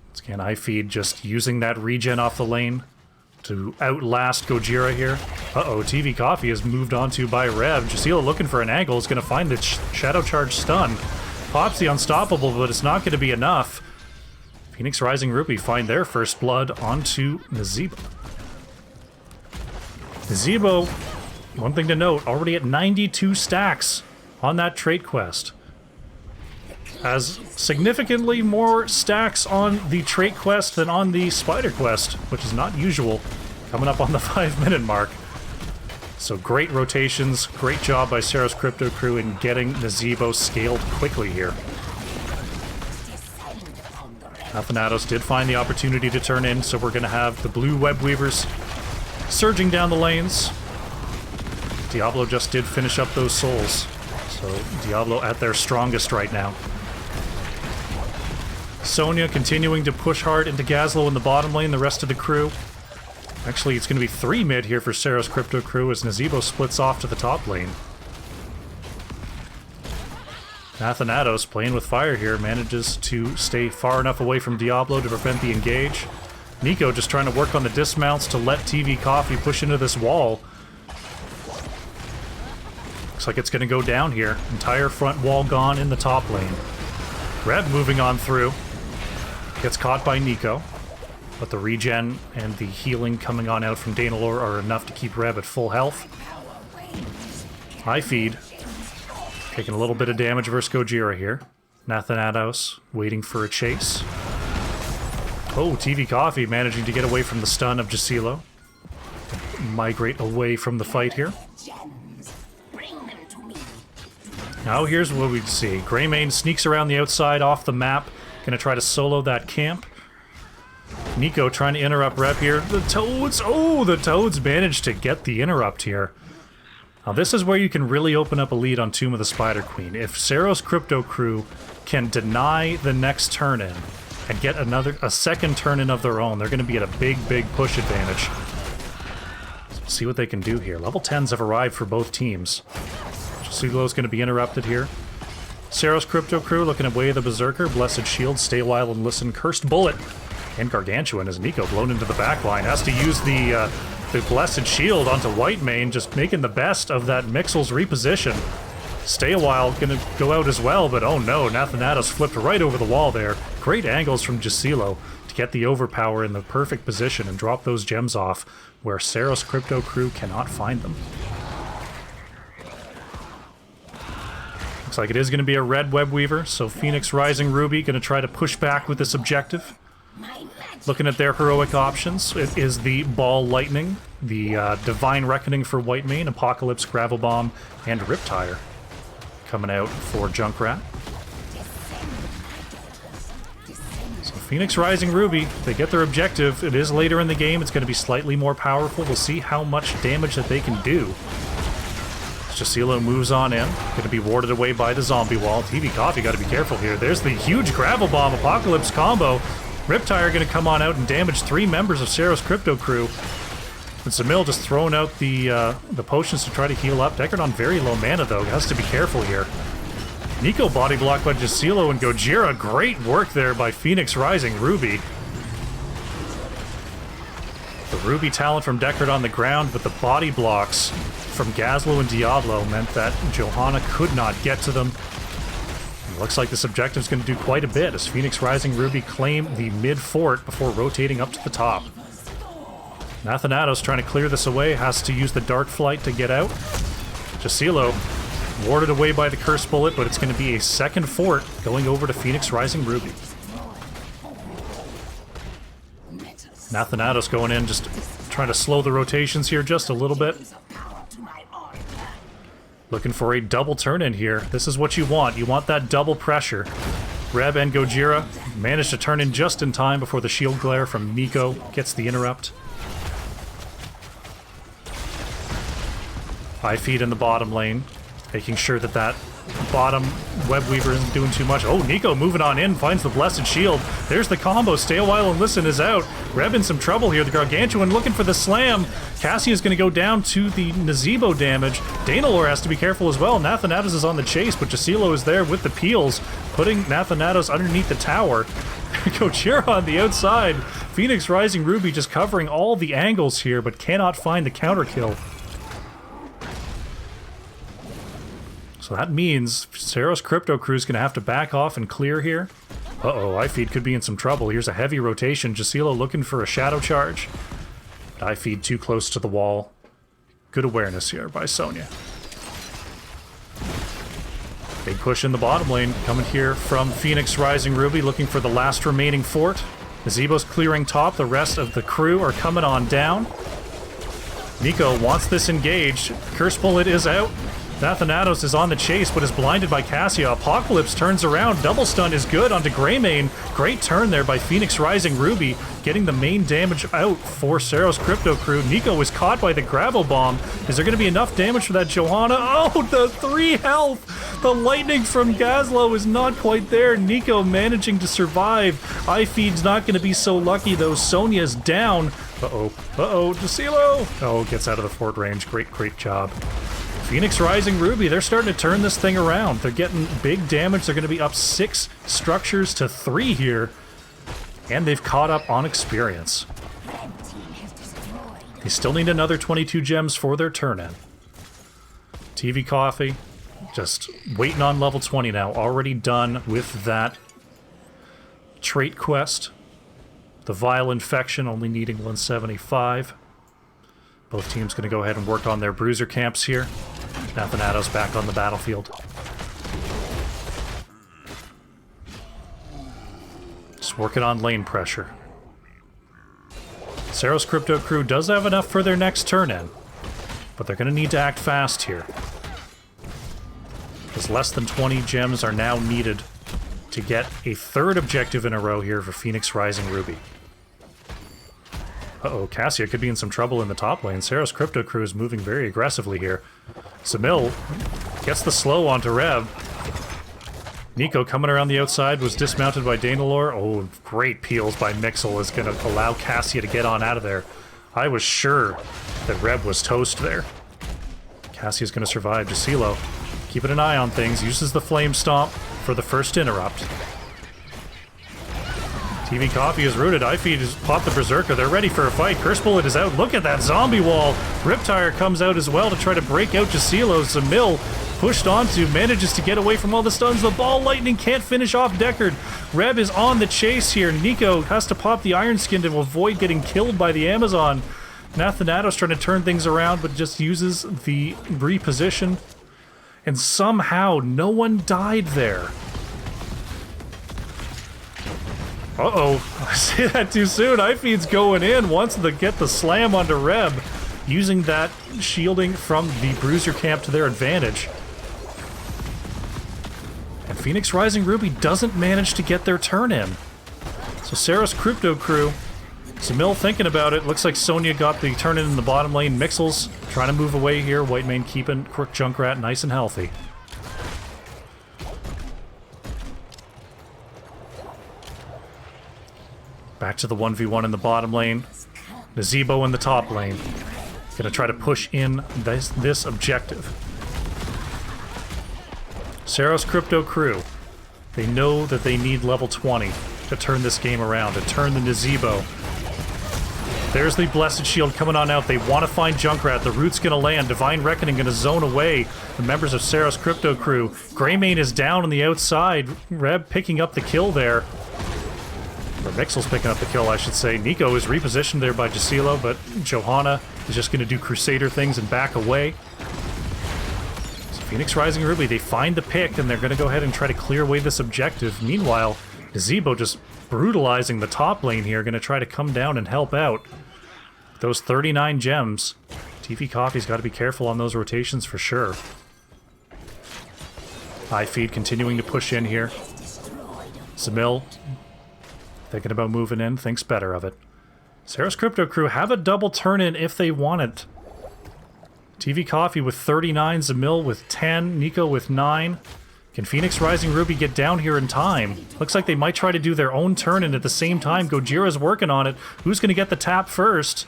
Once again, iFeed just using that regen off the lane to outlast Gojira here. Uh-oh, TV Coffee is moved on to by Rev. Jacilo looking for an angle, is going to find the Shadow Charge stun. Pops the Unstoppable, but it's not going to be enough. Phoenix Rising Ruby find their first blood onto Nazeebo. Nazeebo, one thing to note, already at 92 stacks on that trait quest. Has significantly more stacks on the trait quest than on the spider quest, which is not usual, coming up on the 5-minute mark. So great rotations, great job by Ceros Crypto Crew in getting Nazeebo scaled quickly here. Nathanatos did find the opportunity to turn in, so we're going to have the blue web weavers surging down the lanes. Diablo just did finish up those souls, so Diablo at their strongest right now. Sonya continuing to push hard into Gazlo in the bottom lane, the rest of the crew. Actually, it's going to be 3 mid here for Ceros Crypto Crew as Nazeebo splits off to the top lane. Nathanatos, playing with fire here, manages to stay far enough away from Diablo to prevent the engage. Nico just trying to work on the dismounts to let TV Coffee push into this wall. Looks like it's going to go down here. Entire front wall gone in the top lane. Reb moving on through. Gets caught by Nico. But the regen and the healing coming on out from Danalor are enough to keep Reb at full health. High feed. Taking a little bit of damage versus Gojira here. Nathanatos waiting for a chase. Oh, TV Coffee managing to get away from the stun of Jacilo. Migrate away from the fight here. Now here's what we see. Greymane sneaks around the outside off the map. Gonna try to solo that camp. Nico trying to interrupt Rep here. The Toads! Oh, the Toads managed to get the interrupt here. Now this is where you can really open up a lead on Tomb of the Spider Queen. If Ceros Crypto Crew can deny the next turn-in and get a second turn-in of their own, they're gonna be at a big push advantage. So we'll see what they can do here. Level 10s have arrived for both teams. Sulo's going to be interrupted here. Ceros Crypto Crew looking at Way of the Berserker, Blessed Shield, Stay a While and Listen, Cursed Bullet, and Gargantuan as Nico blown into the backline. Has to use the Blessed Shield onto Whitemane, just making the best of that Mixel's reposition. Stay a While going to go out as well, but oh no, Nathanatos flipped right over the wall there. Great angles from Jacilo to get the overpower in the perfect position and drop those gems off where Ceros Crypto Crew cannot find them. Looks like it is going to be a red web weaver, so Phoenix Rising Ruby going to try to push back with this objective. Looking at their heroic options, it is the Ball Lightning, the Divine Reckoning for Whitemane, Apocalypse, Gravel Bomb, and Riptire coming out for Junkrat. So Phoenix Rising Ruby, they get their objective. It is later in the game, it's going to be slightly more powerful. We'll see how much damage that they can do. Jacilo moves on in. Going to be warded away by the zombie wall. TV Coffee got to be careful here. There's the huge Gravel Bomb Apocalypse combo. Riptire going to come on out and damage 3 members of Ceros Crypto Crew. And Samil just throwing out the potions to try to heal up. Deckard on very low mana though. Has to be careful here. Nico body blocked by Jacilo and Gojira. Great work there by Phoenix Rising Ruby. The Ruby talent from Deckard on the ground, but the body blocks from Gazlo and Diablo meant that Johanna could not get to them. It looks like this objective is going to do quite a bit as Phoenix Rising Ruby claim the mid fort before rotating up to the top. Nathanatos trying to clear this away, has to use the Dark Flight to get out. Jacilo Warded away by the Curse Bullet, but it's going to be a second fort going over to Phoenix Rising Ruby. Nathanatos going in, just trying to slow the rotations here just a little bit. Looking for a double turn in here. This is what you want. You want that double pressure. Reb and Gojira managed to turn in just in time before the shield glare from Nico gets the interrupt. High feed in the bottom lane, making sure that that bottom web weaver isn't doing too much. Oh, Nico moving on in, finds the blessed shield. There's the combo. Stay a while and listen is out. Reb in some trouble here. The Gargantuan looking for the slam. Cassia's going to go down to the Nazebo damage. Danalor has to be careful as well. Nathanatos is on the chase, but Jasilo is there with the peels, putting Nathanatos underneath the tower. Gojira on the outside. Phoenix Rising Ruby just covering all the angles here, but cannot find the counter kill. So that means Ceros Crypto Crew is going to have to back off and clear here. Uh-oh, iFeed could be in some trouble. Here's a heavy rotation. Jasilo looking for a shadow charge. But iFeed too close to the wall. Good awareness here by Sonya. Big push in the bottom lane coming here from Phoenix Rising Ruby, looking for the last remaining fort. Nazebo's clearing top. The rest of the crew are coming on down. Nico wants this engaged. Curse Bullet is out. Nathanatos is on the chase, but is blinded by Cassia. Apocalypse turns around. Double stun is good onto Greymane. Great turn there by Phoenix Rising Ruby, getting the main damage out for Ceros Crypto Crew. Nico is caught by the Gravel Bomb. Is there going to be enough damage for that Johanna? Oh, the 3 health! The lightning from Gazlo is not quite there. Nico managing to survive. iFeed's not going to be so lucky, though. Sonya's down. Uh-oh. Uh-oh. Jasilo! Oh, gets out of the fort range. Great job. Phoenix Rising Ruby, they're starting to turn this thing around. They're getting big damage. They're going to be up 6 structures to 3 here. And they've caught up on experience. They still need another 22 gems for their turn-in. TV Coffee, just waiting on level 20 now. Already done with that trait quest. The Vile Infection, only needing 175. Both teams going to go ahead and work on their bruiser camps here. Nathanatos back on the battlefield. Just working on lane pressure. Ceros Crypto Crew does have enough for their next turn-in, but they're going to need to act fast here, because less than 20 gems are now needed to get a third objective in a row here for Phoenix Rising Ruby. Uh-oh, Cassia could be in some trouble in the top lane. Ceros Crypto Crew is moving very aggressively here. Samil gets the slow onto Reb. Nico coming around the outside was dismounted by Danalor. Oh, great peels by Mixel is going to allow Cassia to get on out of there. I was sure that Reb was toast there. Cassia's going to survive. Jasilo keeping an eye on things. Uses the Flame Stomp for the first interrupt. TV Coffee is rooted. iFeed has popped the Berserker. They're ready for a fight. Curse Bullet is out. Look at that zombie wall. Riptire comes out as well to try to break out Jasilo. Zamil pushed onto, manages to get away from all the stuns. The Ball Lightning can't finish off Deckard. Reb is on the chase here. Nico has to pop the Iron Skin to avoid getting killed by the Amazon. Nathanatos trying to turn things around, but just uses the reposition. And somehow no one died there. Uh-oh, I say that too soon. iFeed's going in, wants to get the slam onto Reb, using that shielding from the Bruiser camp to their advantage. And Phoenix Rising Ruby doesn't manage to get their turn in. So Ceros Crypto Crew, Samil thinking about it. Looks like Sonya got the turn in the bottom lane. Mixel's trying to move away here. Whitemane keeping Crook Junkrat nice and healthy. Back to the 1v1 in the bottom lane. Nazebo in the top lane. Gonna try to push in this objective. Ceros Crypto Crew. They know that they need level 20 to turn this game around, to turn the Nazebo. There's the Blessed Shield coming on out. They want to find Junkrat. The root's gonna land. Divine Reckoning gonna zone away the members of Ceros Crypto Crew. Greymane is down on the outside. Reb picking up the kill there. Or Mixel's picking up the kill, I should say. Nico is repositioned there by Jasilo, but Johanna is just going to do Crusader things and back away. So Phoenix Rising Ruby, they find the pick, and they're going to go ahead and try to clear away this objective. Meanwhile, Gazebo just brutalizing the top lane here, going to try to come down and help out. Those 39 gems. TV Coffee's got to be careful on those rotations for sure. High feed continuing to push in here. Zamil, thinking about moving in, thinks better of it. Ceros Crypto Crew have a double turn in if they want it. TV Coffee with 39, Zamil with 10, Nico with 9. Can Phoenix Rising Ruby get down here in time? Looks like they might try to do their own turn in at the same time. Gojira's working on it. Who's going to get the tap first?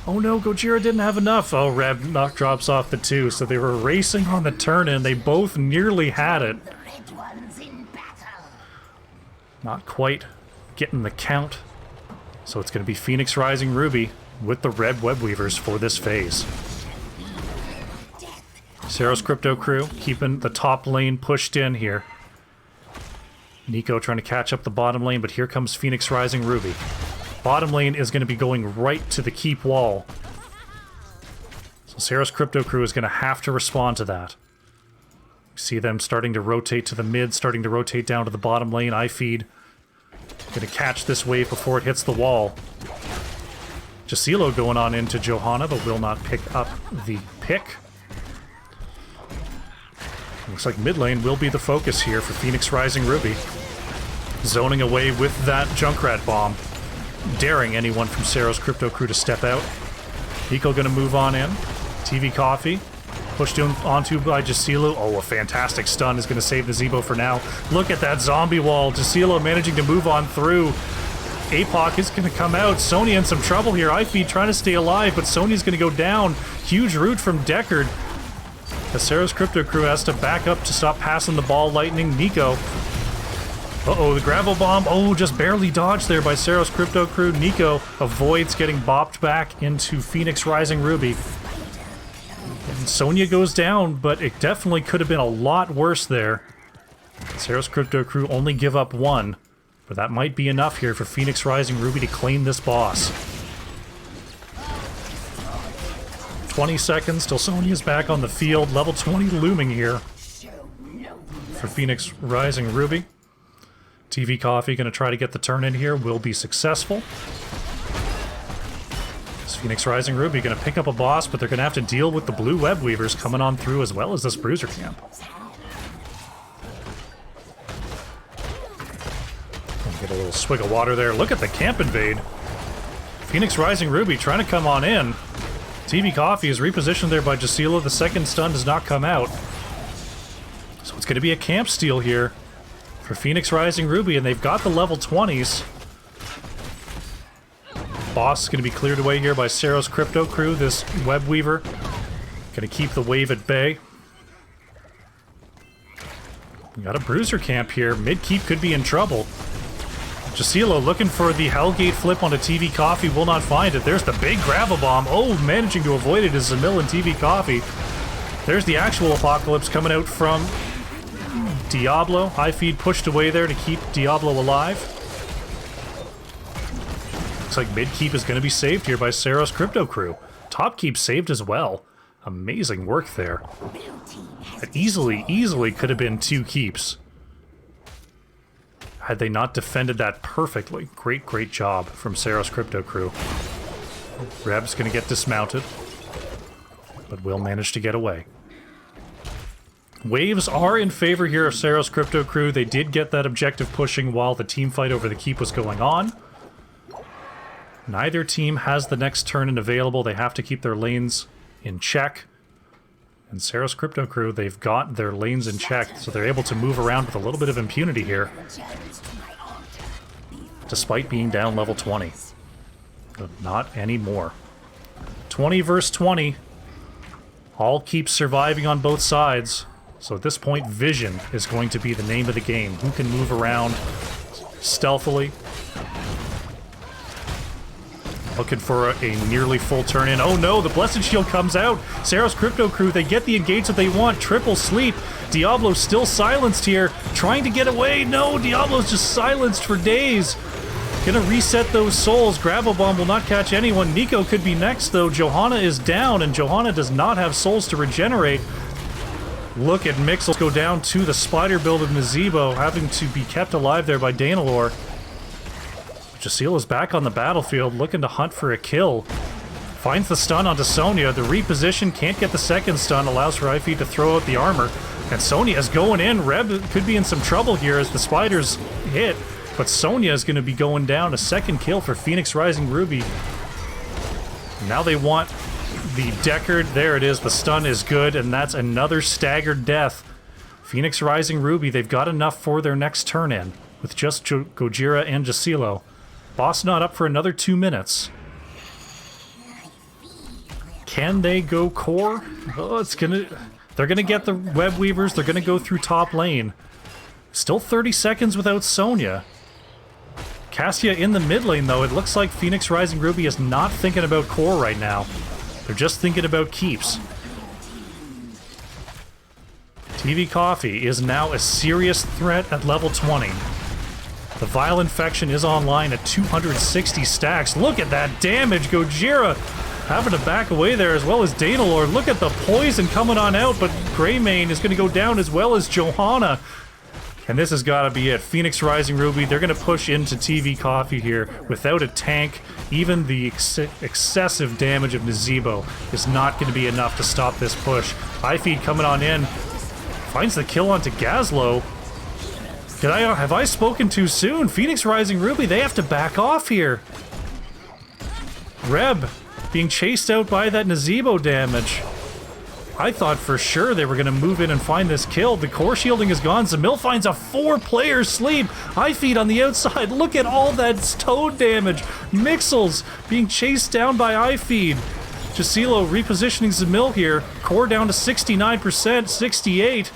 Oh no, Gojira didn't have enough. Oh, Reb drops off the 2, so they were racing on the turn in. They both nearly had it. Not quite getting the count. So it's going to be Phoenix Rising Ruby with the red web weavers for this phase. Ceros Crypto Crew keeping the top lane pushed in here. Nico trying to catch up the bottom lane, but here comes Phoenix Rising Ruby. Bottom lane is going to be going right to the keep wall. So Ceros Crypto Crew is going to have to respond to that. See them starting to rotate to the mid, starting to rotate down to the bottom lane. iFeed going to catch this wave before it hits the wall. Jacilo going on into Johanna, but will not pick up the pick. Looks like mid lane will be the focus here for Phoenix Rising Ruby. Zoning away with that Junkrat bomb. Daring anyone from Ceros Crypto Crew to step out. Nico gonna move on in. TV Coffee. Pushed onto by Jacilo. Oh, a fantastic stun is gonna save the Zebo for now. Look at that zombie wall. Jacilo managing to move on through. APOC is going to come out. Sonya in some trouble here. iFeed trying to stay alive, but Sonya's going to go down. Huge root from Deckard. The Ceros Crypto Crew has to back up to stop passing the ball. Lightning. Nico. Uh-oh, the gravel bomb. Oh, just barely dodged there by Ceros Crypto Crew. Nico avoids getting bopped back into Phoenix Rising Ruby. And Sonya goes down, but it definitely could have been a lot worse there. Ceros Crypto Crew only give up 1. But that might be enough here for Phoenix Rising Ruby to claim this boss. 20 seconds till Sonya's back on the field. Level 20 looming here for Phoenix Rising Ruby. TV Coffee going to try to get the turn in here. Will be successful. This Phoenix Rising Ruby going to pick up a boss, but they're going to have to deal with the blue web weavers coming on through as well as this bruiser camp. Get a little swig of water there. Look at the camp invade. Phoenix Rising Ruby trying to come on in. TV Coffee is repositioned there by Jacilo. The second stun does not come out. So it's going to be a camp steal here for Phoenix Rising Ruby, and they've got the level 20s. Boss is going to be cleared away here by Ceros Crypto Crew, this web weaver. Going to keep the wave at bay. We got a bruiser camp here. Mid-keep could be in trouble. Jacilo looking for the Hellgate flip onto TV Coffee, will not find it. There's the big gravel bomb. Oh, managing to avoid it is Zamil and TV Coffee. There's the actual apocalypse coming out from Diablo. High feed pushed away there to keep Diablo alive. Looks like mid keep is going to be saved here by Ceros Crypto Crew. Top keep saved as well. Amazing work there. That easily could have been 2 keeps. Had they not defended that perfectly. Great job from Ceros Crypto Crew. Reb's going to get dismounted, but will manage to get away. Waves are in favor here of Ceros Crypto Crew. They did get that objective pushing while the team fight over the keep was going on. Neither team has the next turn in available. They have to keep their lanes in check. And Ceros Crypto Crew, they've got their lanes in check, so they're able to move around with a little bit of impunity here. Despite being down level 20. But not anymore. 20 versus 20. All keep surviving on both sides. So at this point, Vision is going to be the name of the game. Who can move around stealthily. Looking for a nearly full turn in. Oh no, the Blessed Shield comes out. Ceros Crypto Crew, they get the engage that they want. Triple sleep. Diablo's still silenced here. Trying to get away. No, Diablo's just silenced for days. Gonna reset those souls. Gravel Bomb will not catch anyone. Nico could be next, though. Johanna is down, and Johanna does not have souls to regenerate. Look at Mixels go down to the spider build of Nazebo, having to be kept alive there by Danalor. Jacila's back on the battlefield, looking to hunt for a kill. Finds the stun onto Sonya. The reposition can't get the second stun, allows for Ify to throw out the armor. And Sonya is going in. Reb could be in some trouble here as the spiders hit. But Sonya is going to be going down. A second kill for Phoenix Rising Ruby. Now they want the Deckard. There it is. The stun is good, and that's another staggered death. Phoenix Rising Ruby, they've got enough for their next turn in with just Gojira and Jacilo. Boss not up for another 2 minutes. Can they go core? Oh, they're gonna get the web weavers. They're gonna go through top lane. Still 30 seconds without Sonya. Cassia in the mid lane, though. It looks like Phoenix Rising Ruby is not thinking about core right now. They're just thinking about keeps. TV Coffee is now a serious threat at level 20. The Vile Infection is online at 260 stacks. Look at that damage. Gojira having to back away there, as well as Danalor. Look at the poison coming on out, but Greymane is going to go down as well as Johanna. And this has got to be it. Phoenix Rising Ruby, they're going to push into TV Coffee here without a tank. Even the excessive damage of Nazebo is not going to be enough to stop this push. Ifeed coming on in. Finds the kill onto Gazlo. Have I spoken too soon? Phoenix Rising Ruby, they have to back off here. Reb being chased out by that Nazebo damage. I thought for sure they were going to move in and find this kill. The core shielding is gone. Zamil finds a 4-player sleep. Ifeed on the outside. Look at all that toad damage. Mixels being chased down by Ifeed. Jacilo repositioning Zamil here. Core down to 69%, 68.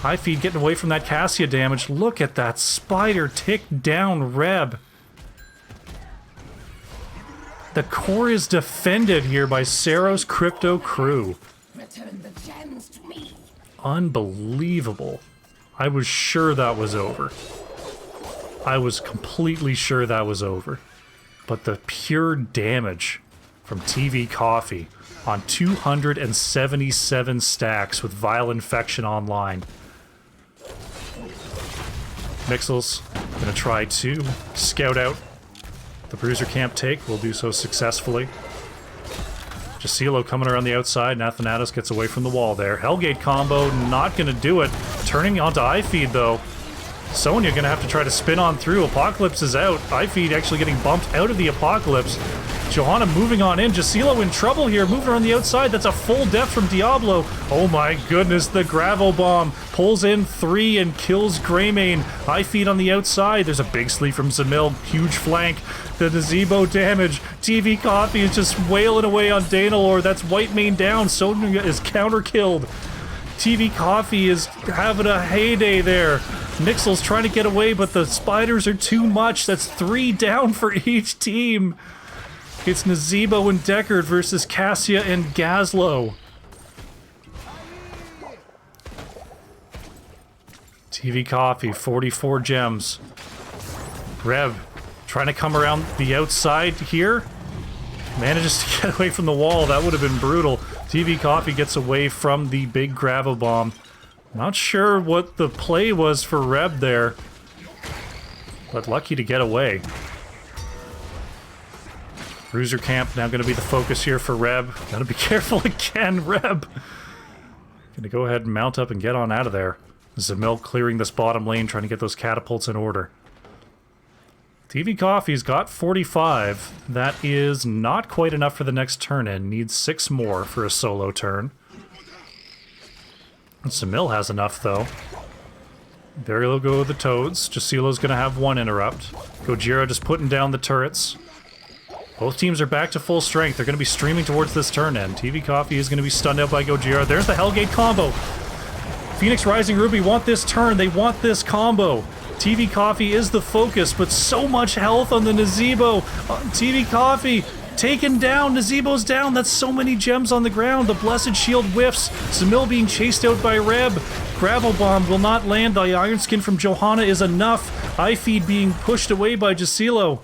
Ifeed getting away from that Cassia damage. Look at that spider tick down Reb. The core is defended here by Ceros Crypto Crew. Return the gems to me. Unbelievable. I was sure that was over. I was completely sure that was over. But the pure damage from TV Coffee on 277 stacks with Vile Infection online. Mixels gonna try to scout out the Bruiser Camp take. Will do so successfully. Jacilo coming around the outside. Nathanatos gets away from the wall there. Hellgate combo, not gonna do it. Turning onto Ifeed though. Sonya gonna have to try to spin on through. Apocalypse is out. Ifeed actually getting bumped out of the Apocalypse. Johanna moving on in. Jacilo in trouble here. Moving around the outside. That's a full death from Diablo. Oh my goodness. The Gravel Bomb pulls in 3 and kills Greymane. Ifeed on the outside. There's a big sleep from Zamil. Huge flank. The Nazebo damage. TV Coffee is just wailing away on Danalor. That's Whitemane down. Sonya is counter-killed. TV Coffee is having a heyday there. Mixel's trying to get away, but the spiders are too much. That's 3 down for each team. It's Nazebo and Deckard versus Cassia and Gazlo. TV Coffee, 44 gems. Rev trying to come around the outside here. Manages to get away from the wall. That would have been brutal. TV Coffee gets away from the big Gravel Bomb. Not sure what the play was for Reb there, but lucky to get away. Bruiser Camp now going to be the focus here for Reb. Gotta be careful again, Reb. Gonna go ahead and mount up and get on out of there. Zamil clearing this bottom lane, trying to get those catapults in order. TV Coffee's got 45. That is not quite enough for the next turn in. Needs 6 more for a solo turn. Zamil has enough, though. There will go the Toads. Jacilo's gonna have 1 interrupt. Gojira just putting down the turrets. Both teams are back to full strength. They're going to be streaming towards this turn end. TV Coffee is going to be stunned out by Gojira. There's the Hellgate combo. Phoenix Rising Ruby want this turn. They want this combo. TV Coffee is the focus, but so much health on the Nazebo. TV Coffee taken down. Nazebo's down. That's so many gems on the ground. The Blessed Shield whiffs. Zamil being chased out by Reb. Gravel Bomb will not land. The Iron Skin from Johanna is enough. Eye Feed being pushed away by Jacilo.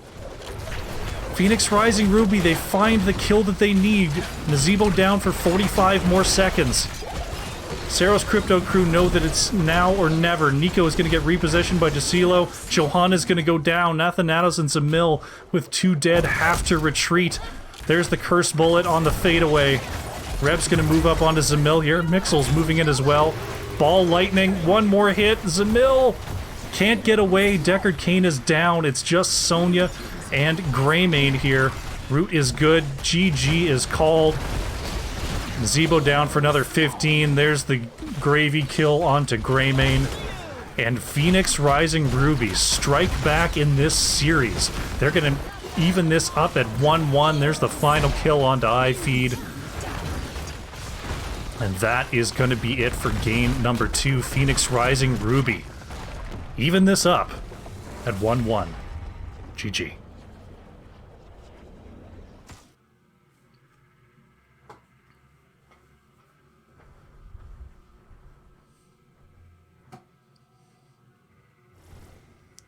Phoenix Rising Ruby, they find the kill that they need. Nazebo down for 45 more seconds. Ceros Crypto Crew know that it's now or never. Nico is going to get repositioned by Jacilo. Johanna's going to go down. Nathanatos and Zamil with 2 dead have to retreat. There's the Curse Bullet on the fadeaway. Reb's going to move up onto Zamil here. Mixel's moving in as well. Ball Lightning, 1 more hit. Zamil can't get away. Deckard Cain is down. It's just Sonya and Greymane here. Root is good. GG is called. Zebo down for another 15. There's the gravy kill onto Greymane. And Phoenix Rising Ruby strike back in this series. They're going to even this up at 1-1. There's the final kill onto iFeed. And that is going to be it for game number 2. Phoenix Rising Ruby. Even this up at 1-1. GG.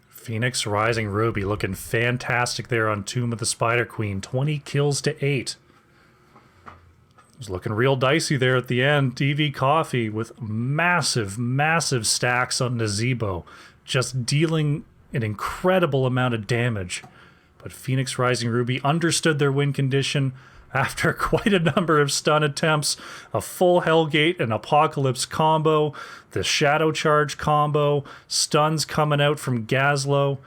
Phoenix Rising Ruby looking fantastic there on Tomb of the Spider Queen. 20 kills to 8. It was looking real dicey there at the end. TV Coffee with massive, massive stacks on Nazebo. Just dealing an incredible amount of damage. But Phoenix Rising Ruby understood their win condition after quite a number of stun attempts, a full Hellgate and Apocalypse combo, the Shadow Charge combo, stuns coming out from Gazlo.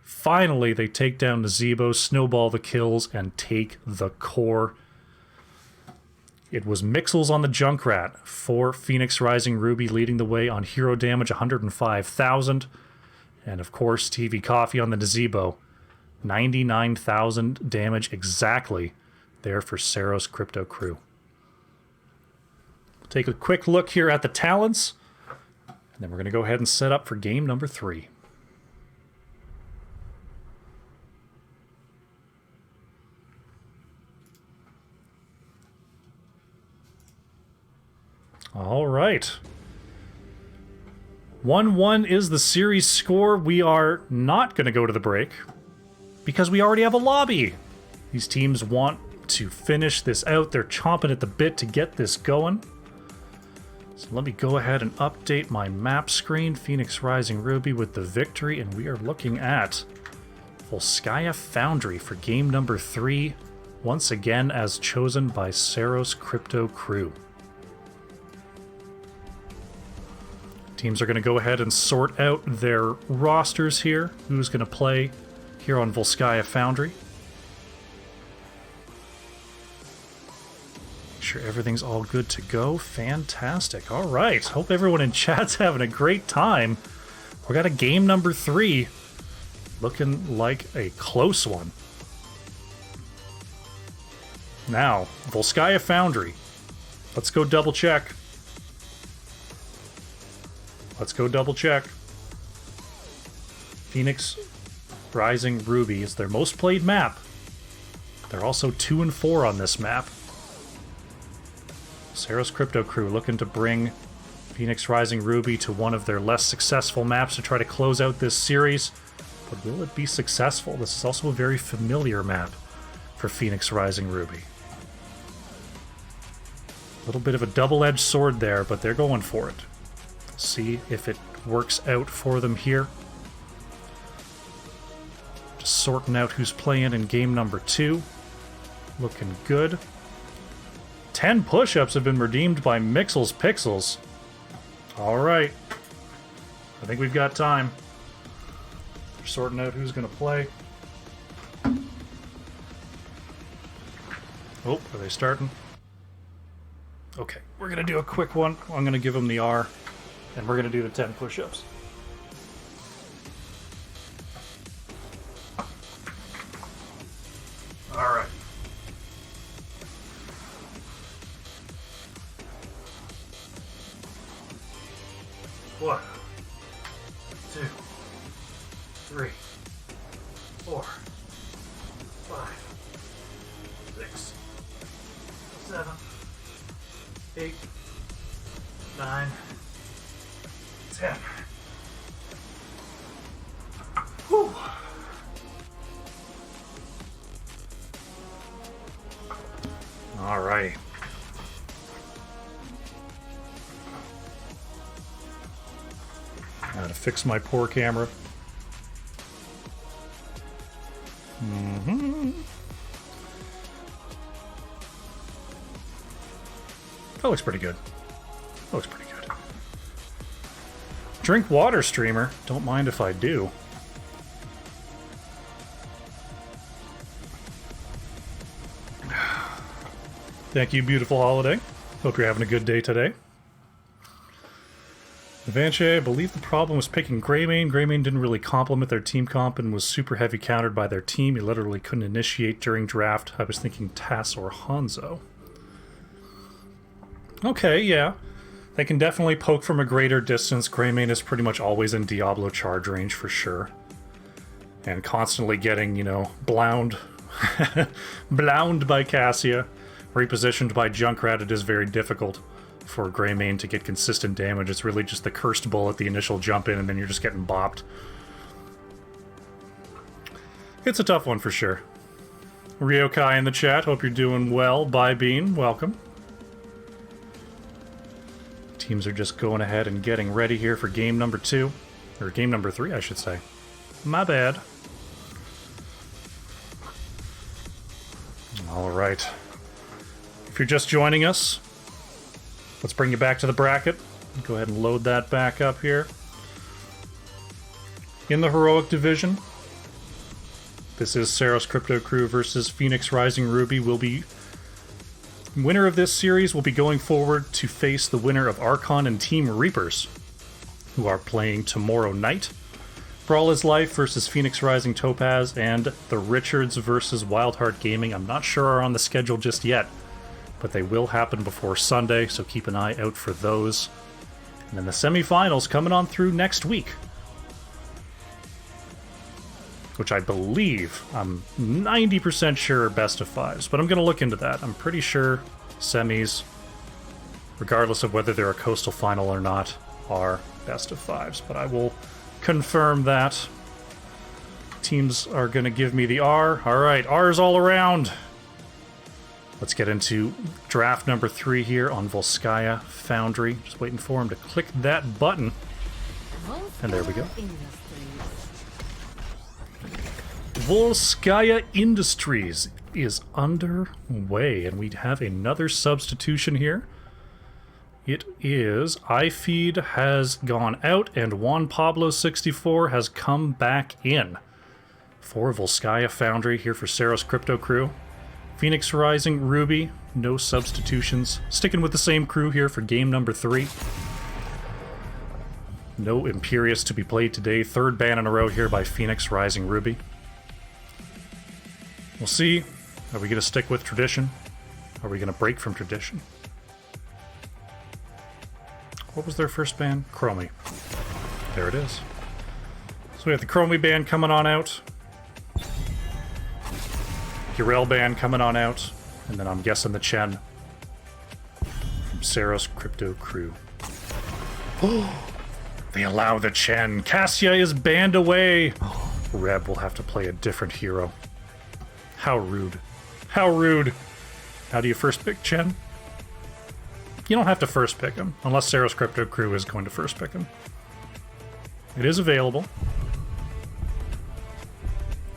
Finally, they take down Nazebo, snowball the kills, and take the core. It was Mixels on the Junkrat for Phoenix Rising Ruby, leading the way on hero damage, 105,000. And of course, TV Coffee on the Nazebo, 99,000 damage exactly. There for Ceros Crypto Crew. We'll take a quick look here at the talents, and then we're going to go ahead and set up for game number 3. All right. 1-1 is the series score. We are not going to go to the break because we already have a lobby. These teams want to finish this out. They're chomping at the bit to get this going. So let me go ahead and update my map screen. Phoenix Rising Ruby with the victory, and we are looking at Volskaya Foundry for game number 3, once again as chosen by Ceros Crypto Crew. Teams are going to go ahead and sort out their rosters here. Who's going to play here on Volskaya Foundry. Sure everything's all good to go. Fantastic. All right. Hope everyone in chat's having a great time. We got a game number 3 looking like a close one. Now, Volskaya Foundry. Let's go double check. Let's go double check. Phoenix Rising Ruby is their most played map. They're also 2 and 4 on this map. Ceros Crypto Crew looking to bring Phoenix Rising Ruby to one of their less successful maps to try to close out this series. But will it be successful? This is also a very familiar map for Phoenix Rising Ruby. A little bit of a double-edged sword there, but they're going for it. See if it works out for them here. Just sorting out who's playing in game number 2. Looking good. 10 push-ups have been redeemed by Mixels Pixels. All right. I think we've got time. We're sorting out who's going to play. Oh, are they starting? Okay, we're going to do a quick one. I'm going to give them the R, and we're going to do the 10 push-ups. All right. One, 2, 3, 4, 5, 6, 7, 8, 9, 10. Whew. All right. Gotta fix my poor camera. That looks pretty good. That looks pretty good. Drink water, streamer. Don't mind if I do. Thank you, beautiful holiday. Hope you're having a good day today. Avanche, I believe the problem was picking Greymane. Greymane didn't really complement their team comp and was super heavy countered by their team. He literally couldn't initiate during draft. I was thinking Tass or Hanzo. Okay, yeah. They can definitely poke from a greater distance. Greymane is pretty much always in Diablo charge range for sure. And constantly getting, you know, blound by Cassia. Repositioned by Junkrat, it is very difficult for Greymane to get consistent damage. It's really just the cursed bullet, the initial jump in, and then you're just getting bopped. It's a tough one for sure. Ryokai in the chat, hope you're doing well. Bye Bean, welcome. Teams are just going ahead and getting ready here for game number 2. Or game number 3, I should say. My bad. Alright. If you're just joining us, let's bring you back to the bracket. Go ahead and load that back up here. In the Heroic Division, this is Ceros Crypto Crew versus Phoenix Rising Ruby. Winner of this series will be going forward to face the winner of Archon and Team Reapers, who are playing tomorrow night. Brawl is Life versus Phoenix Rising Topaz, and the Richards versus Wildheart Gaming. I'm not sure are on the schedule just yet, but they will happen before Sunday, so keep an eye out for those. And then the semifinals coming on through next week, which I believe, I'm 90% sure are best of 5s, but I'm going to look into that. I'm pretty sure semis, regardless of whether they're a coastal final or not, are best of 5s, but I will confirm that. Teams are going to give me the R. All right, R's all around. Let's get into draft number 3 here on Volskaya Foundry. Just waiting for him to click that button. And there we go. Volskaya Industries is underway, and we have another substitution here. It is iFeed has gone out, and Juan Pablo 64 has come back in for Volskaya Foundry here for Ceros Crypto Crew. Phoenix Rising Ruby, no substitutions. Sticking with the same crew here for game number 3. No Imperious to be played today. 3rd ban in a row here by Phoenix Rising Ruby. We'll see. Are we going to stick with tradition? Are we going to break from tradition? What was their first ban? Chromie. There it is. So we have the Chromie ban coming on out. Urel ban coming on out. And then I'm guessing the Chen from Ceros Crypto Crew. Oh, they allow the Chen. Cassia is banned away. Reb will have to play a different hero. How rude. How rude. How do you first pick Chen? You don't have to first pick him, unless Ceros Crypto Crew is going to first pick him. It is available.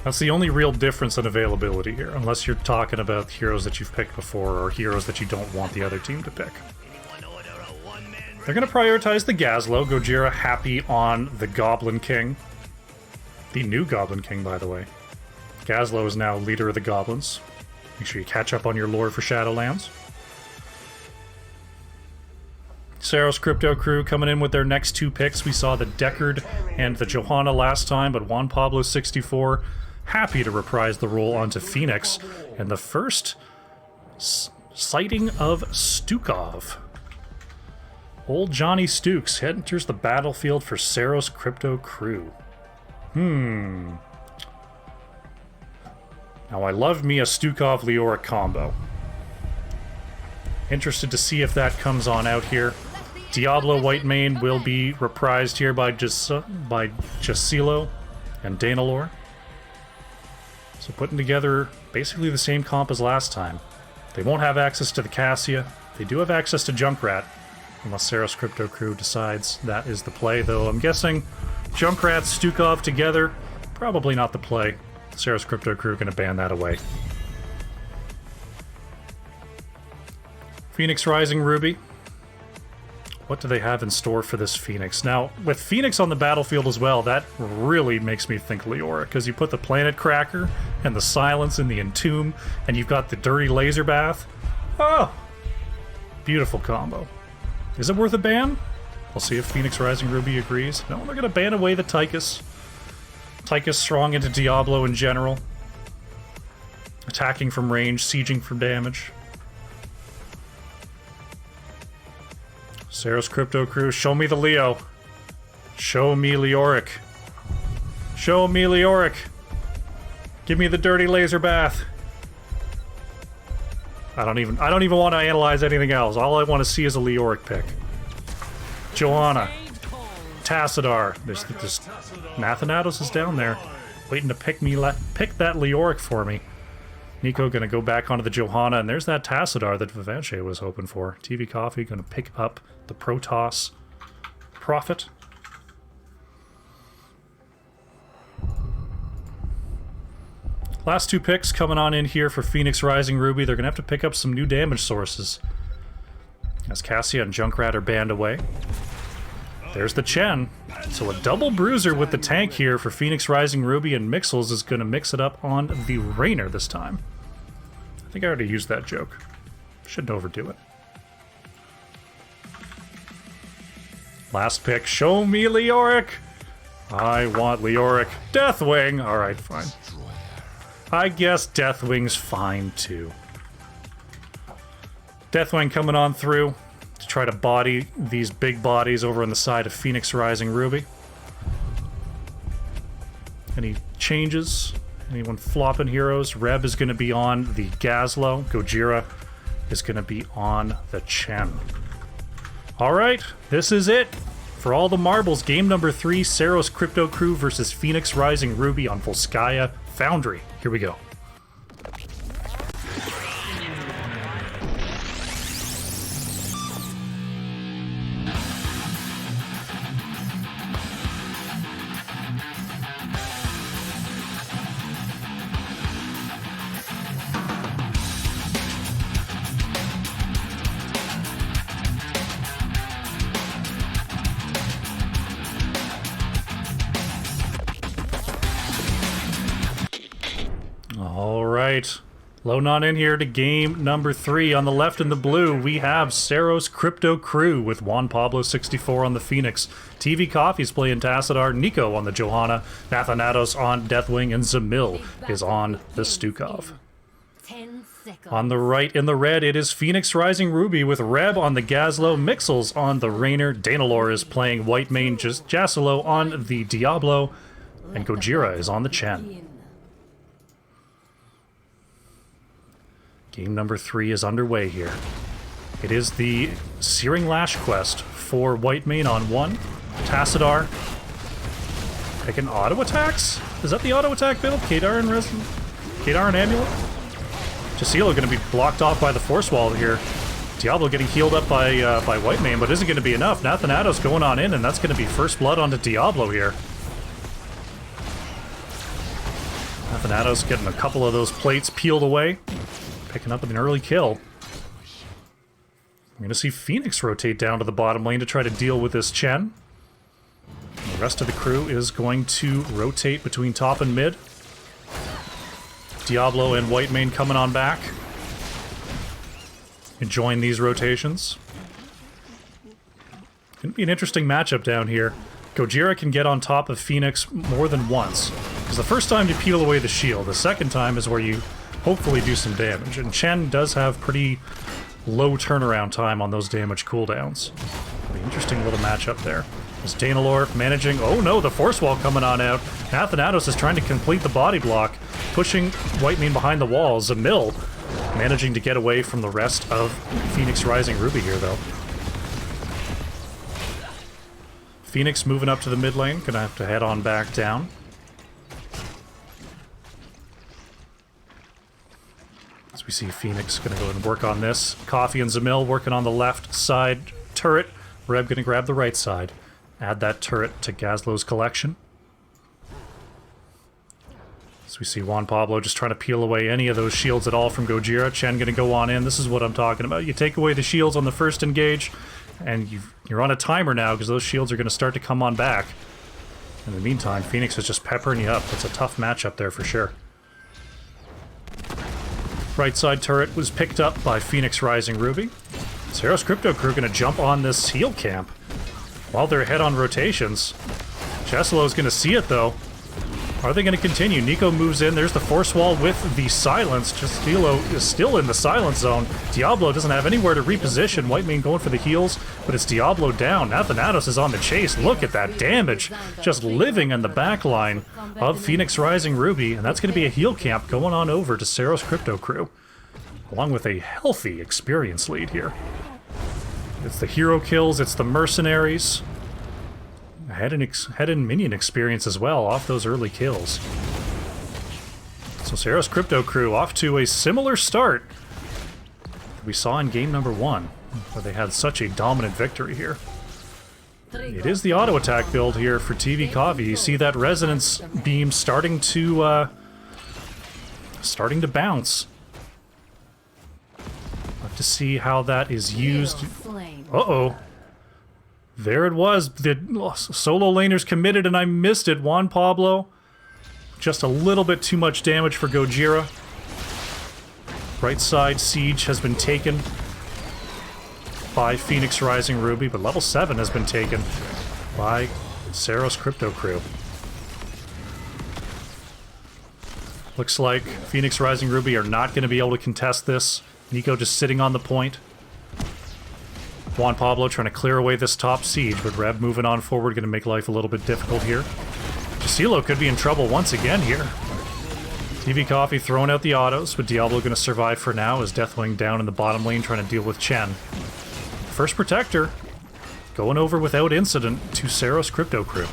That's the only real difference in availability here, unless you're talking about heroes that you've picked before or heroes that you don't want the other team to pick. They're going to prioritize the Gazlo. Gojira happy on the Goblin King. The new Goblin King, by the way. Gazlo is now leader of the Goblins. Make sure you catch up on your lore for Shadowlands. Ceros Crypto Crew coming in with their next 2 picks. We saw the Deckard and the Johanna last time, but Juan Pablo 64 happy to reprise the role onto Phoenix. And the first sighting of Stukov. Old Johnny Stukes enters the battlefield for Ceros Crypto Crew. Now I love me a Stukov Leoric combo. Interested to see if that comes on out here. Diablo Whitemane will be reprised here by Jacilo and Danalor. So putting together basically the same comp as last time. They won't have access to the Cassia. They do have access to Junkrat, unless Ceros Crypto Crew decides that is the play, though I'm guessing Junkrat, Stukov together, probably not the play. Ceros Crypto Crew going to ban that away. Phoenix Rising Ruby. What do they have in store for this Phoenix? Now, with Phoenix on the battlefield as well, that really makes me think Leora, because you put the Planet Cracker and the Silence in the Entomb, and you've got the Dirty Laser Bath. Oh! Beautiful combo. Is it worth a ban? We'll see if Phoenix Rising Ruby agrees. No, they're going to ban away the Tychus. Tychus strong into Diablo in general. Attacking from range, sieging for damage. Ceros Crypto Crew, show me the Leo. Show me Leoric. Show me Leoric. Give me the Dirty Laser Bath. I don't even want to analyze anything else. All I want to see is a Leoric pick. Johanna. Tassadar. There's Nathanatos is down there, waiting to pick that Leoric for me. Nico gonna go back onto the Johanna, and there's that Tassadar that Vivanche was hoping for. TV Coffee gonna pick up the Protoss Prophet. Last two picks coming on in here for Phoenix Rising Ruby. They're gonna have to pick up some new damage sources, as Cassia and Junkrat are banned away. There's the Chen. So a double bruiser with the tank here for Phoenix Rising Ruby, and Mixels is going to mix it up on the Rainer this time. I think I already used that joke. Shouldn't overdo it. Last pick. Show me Leoric. I want Leoric. Deathwing. Alright, fine. I guess Deathwing's fine too. Deathwing coming on through to try to body these big bodies over on the side of Phoenix Rising Ruby. Any changes? Anyone flopping heroes? Reb is going to be on the Gazlo. Gojira is going to be on the Chen. Alright, this is it. For all the marbles, game number 3, Ceros Crypto Crew versus Phoenix Rising Ruby on Volskaya Foundry. Here we go. Alright, Lonon in here to game number 3. On the left in the blue, we have Ceros Crypto Crew with Juan Pablo 64 on the Phoenix. TV Coffee's playing Tassadar, Nico on the Johanna, Nathanatos on Deathwing, and Zamil is on the Stukov. 10 seconds. On the right in the red, it is Phoenix Rising Ruby with Reb on the Gazlo, Mixels on the Rainer, Danalor is playing Whitemane, Jacilo on the Diablo, and Gojira is on the Chen. Game number 3 is underway here. It is the Searing Lash quest for Whitemane on 1. Tassadar picking auto attacks? Is that the auto attack build? Kadar and Amulet? Jacilo going to be blocked off by the Force Wall here. Diablo getting healed up by Whitemane, but isn't going to be enough. Nathanatos going on in, and that's going to be first blood onto Diablo here. Nathanatos getting a couple of those plates peeled away. Picking up an early kill. We're going to see Phoenix rotate down to the bottom lane to try to deal with this Chen. And the rest of the crew is going to rotate between top and mid. Diablo and Whitemane coming on back. Enjoying these rotations. Going to be an interesting matchup down here. Gojira can get on top of Phoenix more than once. Because the first time you peel away the shield, the second time is where you hopefully do some damage. And Chen does have pretty low turnaround time on those damage cooldowns. Be an interesting little matchup there. Is Danalor managing... Oh no, the Force Wall coming on out. Nathanatos is trying to complete the body block, pushing Whitemane behind the wall. Zamil managing to get away from the rest of Phoenix Rising Ruby here, though. Phoenix moving up to the mid lane. Gonna have to head on back down. As we see Phoenix gonna go and work on this. Coffee and Zamil working on the left side turret. Reb gonna grab the right side. Add that turret to Gazlo's collection. As we see Juan Pablo just trying to peel away any of those shields at all from Gojira. Chen gonna go on in. This is what I'm talking about. You take away the shields on the first engage, and you're on a timer now because those shields are gonna start to come on back. In the meantime, Phoenix is just peppering you up. It's a tough matchup there for sure. Right side turret was picked up by Phoenix Rising Ruby. Ceros Crypto Crew gonna jump on this heal camp while they're ahead on rotations. Cheselo's gonna see it though. Are they gonna continue? Nico moves in. There's the force wall with the silence. Justilo is still in the silence zone. Diablo doesn't have anywhere to reposition. Whitemane going for the heals, but it's Diablo down. Athanatos is on the chase. Look at that damage. Just living in the back line of Phoenix Rising Ruby, and that's gonna be a heal camp going on over to Ceros Crypto Crew, along with a healthy experience lead here. It's the hero kills, it's the mercenaries. Head and minion experience as well off those early kills. So Ceros Crypto Crew off to a similar start we saw in game number 1, where they had such a dominant victory here. It is the auto attack build here for TV Coffee. You see that resonance beam starting to bounce. Have to see how that is used. Uh-oh. There it was. The solo laner's committed and I missed it. Juan Pablo. Just a little bit too much damage for Gojira. Right side siege has been taken by Phoenix Rising Ruby, but level 7 has been taken by Ceros Crypto Crew. Looks like Phoenix Rising Ruby are not going to be able to contest this. Nico just sitting on the point. Juan Pablo trying to clear away this top siege, but Reb moving on forward, going to make life a little bit difficult here. Justilo could be in trouble once again here. TV Coffee throwing out the autos, but Diablo going to survive for now as Deathwing down in the bottom lane trying to deal with Chen. First Protector going over without incident to Ceros Crypto Crew.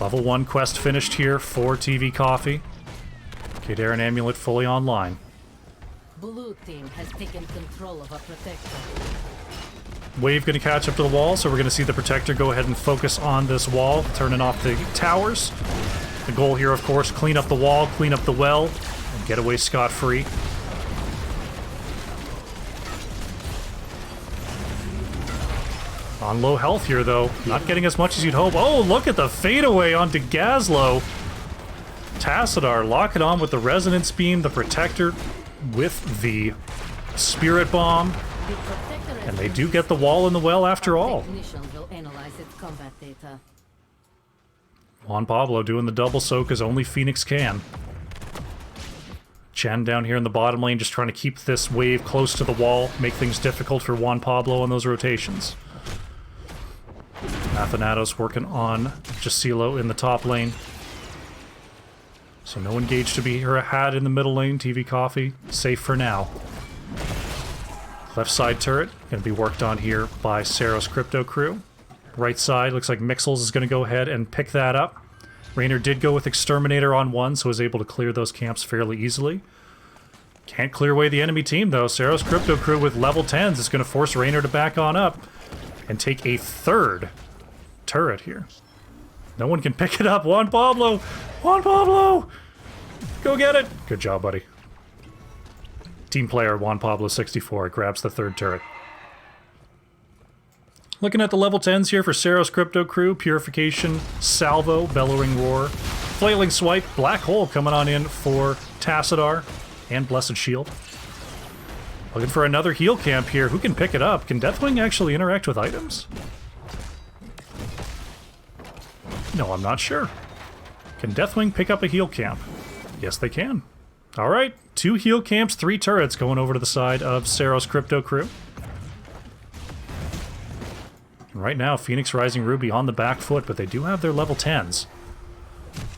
Level 1 quest finished here for TV Coffee. Kaderin Amulet fully online. Blue team has taken control of a protector. Wave going to catch up to the wall, so we're going to see the Protector go ahead and focus on this wall, turning off the towers. The goal here, of course, clean up the wall, clean up the well, and get away scot-free. On low health here, though. Not getting as much as you'd hope. Oh, look at the fadeaway onto Gazlo. Tassadar locking on with the Resonance Beam, the Protector with the Spirit Bomb. And they do get the wall in the well after all. Will analyze its combat data. Juan Pablo doing the double soak as only Phoenix can. Chen down here in the bottom lane just trying to keep this wave close to the wall, make things difficult for Juan Pablo on those rotations. Athanatos working on Justilo in the top lane. So no engage to be had in the middle lane. TV Coffee safe for now. Left side turret going to be worked on here by Ceros Crypto Crew. Right side looks like Mixels is going to go ahead and pick that up. Raynor did go with Exterminator on 1, so was able to clear those camps fairly easily. Can't clear away the enemy team though. Ceros Crypto Crew with level 10s is going to force Raynor to back on up and take a third turret here. No one can pick it up. Juan Pablo! Juan Pablo! Go get it! Good job, buddy. Team player Juan Pablo 64 grabs the third turret. Looking at the level 10s here for Ceros Crypto Crew. Purification, Salvo, Bellowing Roar, Flailing Swipe, Black Hole coming on in for Tassadar, and Blessed Shield. Looking for another heal camp here. Who can pick it up? Can Deathwing actually interact with items? No, I'm not sure. Can Deathwing pick up a heal camp? Yes, they can. Alright, 2 heal camps, 3 turrets going over to the side of Ceros Crypto Crew. And right now, Phoenix Rising Ruby on the back foot, but they do have their level 10s.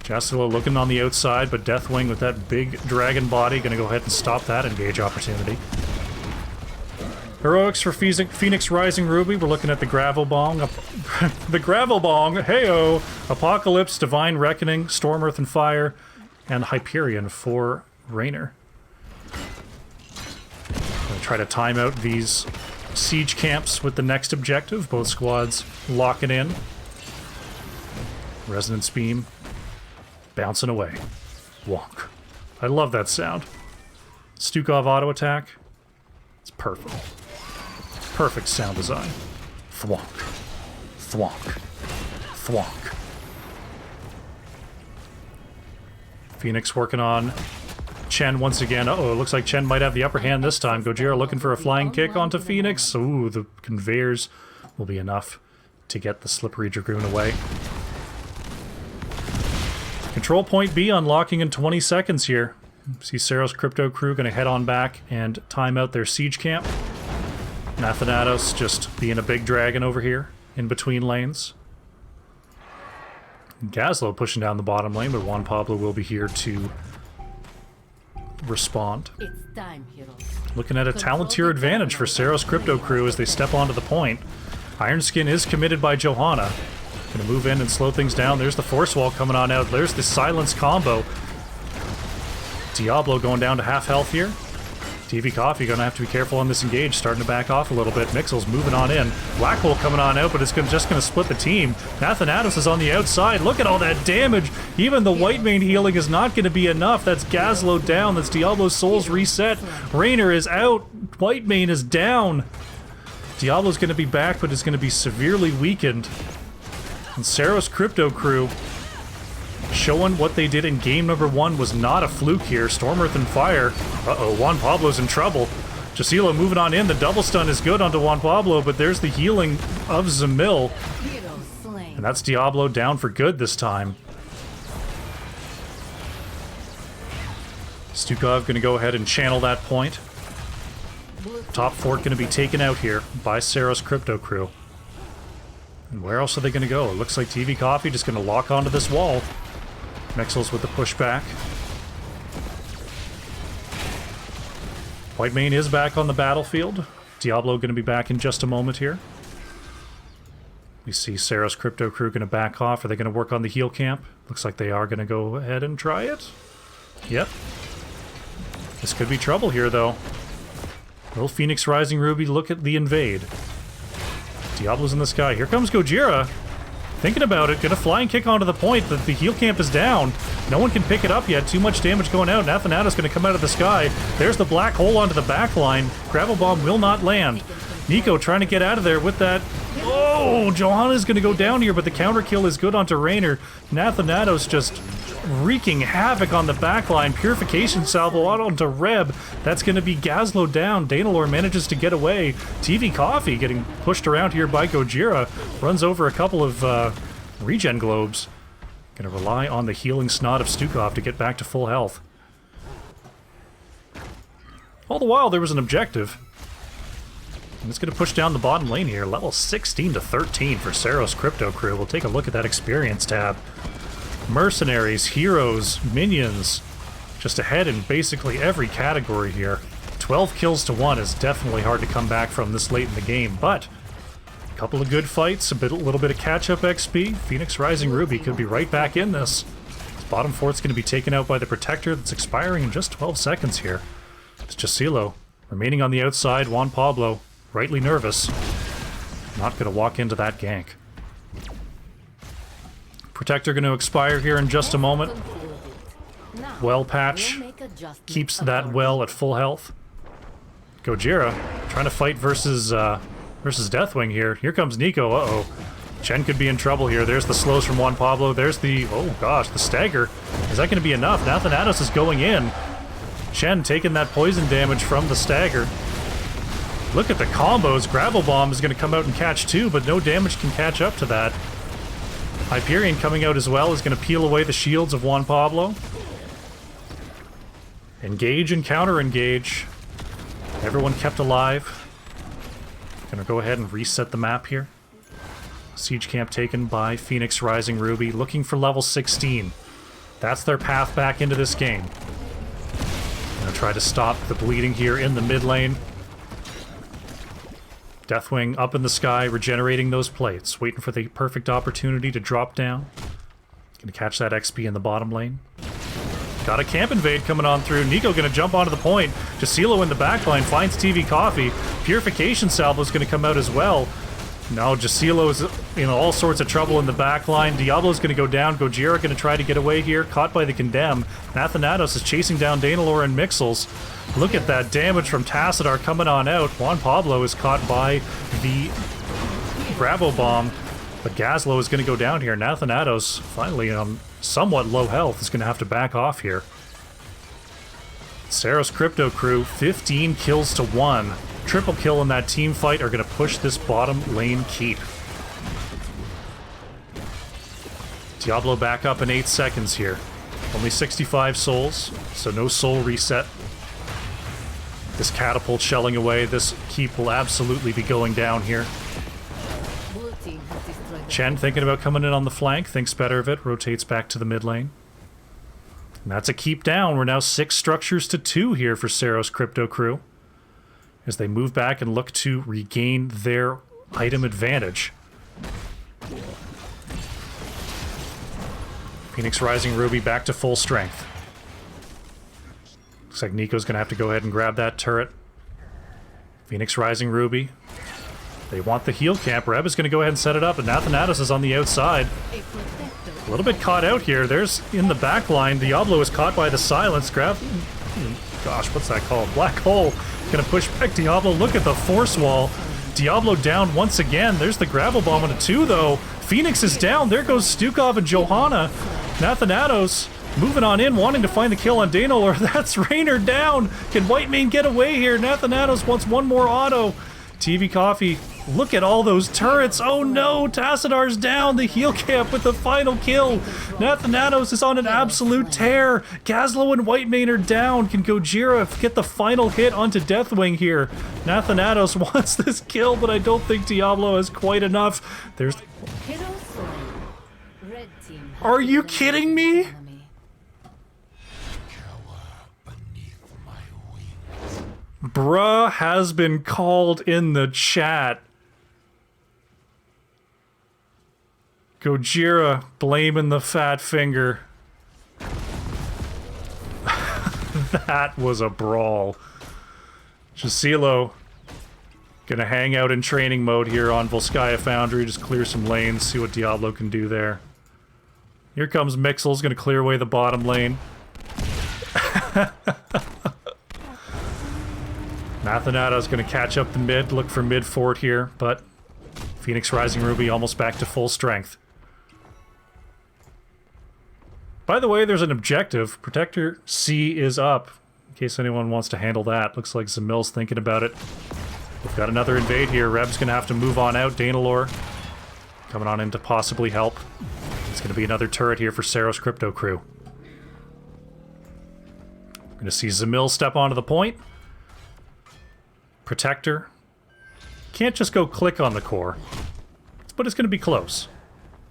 Justilo looking on the outside, but Deathwing with that big dragon body going to go ahead and stop that engage opportunity. Heroics for Phoenix Rising Ruby. We're looking at the Gravel Bong. The Gravel Bong, heyo! Apocalypse, Divine Reckoning, Storm, Earth, and Fire, and Hyperion for Raynor. Gonna try to time out these siege camps with the next objective. Both squads locking in. Resonance Beam. Bouncing away. Wonk. I love that sound. Stukov auto attack. It's perfect. Perfect sound design. Thwonk. Thwonk. Thwonk. Phoenix working on Chen once again. Uh-oh, it looks like Chen might have the upper hand this time. Gojira looking for a flying kick onto Phoenix. Ooh, the conveyors will be enough to get the Slippery Dragoon away. Control point B unlocking in 20 seconds here. See Ceros Crypto Crew going to head on back and time out their siege camp. Nathanatos just being a big dragon over here in between lanes. Gazlo pushing down the bottom lane, but Juan Pablo will be here to respond. It's time, heroes. Looking at a Talontier advantage for Ceros Crypto Crew as they step onto the point. Ironskin is committed by Johanna. Gonna move in and slow things down. There's the Force Wall coming on out. There's the Silence combo. Diablo going down to half health here. TV Coffee gonna have to be careful on this engage, starting to back off a little bit. Mixel's moving on in. Black Hole coming on out, but it's just gonna split the team. Nathanatos is on the outside. Look at all that damage. Even the white mane healing is not gonna be enough. That's Gazlo down. That's Diablo's souls reset. Raynor is out. White mane is down. Diablo's gonna be back, but is gonna be severely weakened. And Ceros Crypto Crew showing what they did in game number 1 was not a fluke here. Storm, Earth, and Fire. Uh-oh, Juan Pablo's in trouble. Jasilo moving on in. The double stun is good onto Juan Pablo, but there's the healing of Zamil. And that's Diablo down for good this time. Stukov gonna go ahead and channel that point. Top fort gonna be taken out here by Ceros Crypto Crew. And where else are they gonna go? It looks like TV Coffee just gonna lock onto this wall. Mexels with the pushback. White mane is back on the battlefield. Diablo going to be back in just a moment here. We see Ceros Crypto Crew going to back off. Are they going to work on the heal camp? Looks like they are going to go ahead and try it. Yep. This could be trouble here, though. Will Phoenix Rising Ruby look at the invade? Diablo's in the sky. Here comes Gojira. Thinking about it, gonna flying kick onto the point. The heal camp is down. No one can pick it up yet. Too much damage going out. Nathanatos gonna come out of the sky. There's the black hole onto the back line. Gravel Bomb will not land. Nico trying to get out of there with that. Oh, Johanna's gonna go down here, but the counter kill is good onto Raynor. Nathanatos just wreaking havoc on the back line. Purification salvo out onto Reb. That's gonna be Gazlo down. Danalor manages to get away. TV Coffee getting pushed around here by Gojira. Runs over a couple of regen globes. Gonna rely on the healing snot of Stukov to get back to full health. All the while, there was an objective. And it's going to push down the bottom lane here. Level 16 to 13 for Ceros Crypto Crew. We'll take a look at that experience tab. Mercenaries, heroes, minions. Just ahead in basically every category here. 12 kills to 1 is definitely hard to come back from this late in the game, but a couple of good fights, a little bit of catch-up XP. Phoenix Rising Ruby could be right back in this. This bottom fort's going to be taken out by the Protector that's expiring in just 12 seconds here. It's Jasilo remaining on the outside. Juan Pablo rightly nervous. Not going to walk into that gank. Protector going to expire here in just a moment. Well patch keeps that well at full health. Gojira trying to fight versus Deathwing here. Here comes Nico. Uh-oh. Chen could be in trouble here. There's the slows from Juan Pablo. There's the, oh gosh, the stagger. Is that going to be enough? Nathanatos is going in. Chen taking that poison damage from the stagger. Look at the combos. Gravel Bomb is going to come out and catch two, but no damage can catch up to that. Hyperion coming out as well is going to peel away the shields of Juan Pablo. Engage and counter-engage. Everyone kept alive. Gonna go ahead and reset the map here. Siege camp taken by Phoenix Rising Ruby, looking for level 16. That's their path back into this game. Gonna try to stop the bleeding here in the mid lane. Deathwing up in the sky, regenerating those plates, waiting for the perfect opportunity to drop down. Gonna catch that XP in the bottom lane. Got a camp invade coming on through. Nico gonna jump onto the point. Jasilo in the backline finds TV Coffee. Purification Salvo's gonna come out as well. No, Jasilo is in all sorts of trouble in the backline. Diablo's gonna go down. Gojira gonna try to get away here. Caught by the Condemn. Nathanatos is chasing down Danalor and Mixels. Look at that damage from Tassadar coming on out. Juan Pablo is caught by the Bravo Bomb. But Gazlo is going to go down here. Nathanatos, finally somewhat low health, is going to have to back off here. Ceros Crypto Crew, 15 kills to 1. Triple kill in that team fight are going to push this bottom lane keep. Diablo back up in 8 seconds here. Only 65 souls, so no soul reset. This catapult shelling away. This keep will absolutely be going down here. Chen thinking about coming in on the flank, thinks better of it, rotates back to the mid lane. And that's a keep down. We're now 6 structures to 2 here for Ceros Crypto Crew, as they move back and look to regain their item advantage. Phoenix Rising Ruby back to full strength. Looks like Nico's gonna have to go ahead and grab that turret. Phoenix Rising Ruby. They want the heal camp. Reb is going to go ahead and set it up, and Nathanatos is on the outside. A little bit caught out here. There's in the back line. Diablo is caught by the silence. Gosh, what's that called? Black hole. Going to push back Diablo. Look at the force wall. Diablo down once again. There's the gravel bomb on a 2, though. Phoenix is down. There goes Stukov and Johanna. Nathanatos moving on in, wanting to find the kill on Danalor. That's Raynor down. Can Whitemane get away here? Nathanatos wants one more auto. TV Coffee, look at all those turrets. Oh no, Tassadar's down. The heal camp with the final kill. Nathanatos is on an absolute tear. Gazlo and Whitemane are down. Can Gojira get the final hit onto Deathwing here? Nathanatos wants this kill, but I don't think Diablo has quite enough. There's... Are you kidding me? Bruh has been called in the chat. Gojira blaming the fat finger. That was a brawl. Jasilo gonna hang out in training mode here on Volskaya Foundry, just clear some lanes, see what Diablo can do there. Here comes Mixel's gonna clear away the bottom lane. Nathanatos going to catch up the mid, look for mid fort here, but Phoenix Rising Ruby almost back to full strength. By the way, there's an objective. Protector C is up, in case anyone wants to handle that. Looks like Zamil's thinking about it. We've got another invade here. Reb's going to have to move on out. Danalor coming on in to possibly help. It's going to be another turret here for Ceros Crypto Crew. We're going to see Zamil step onto the point. Protector. Can't just go click on the core, but it's going to be close.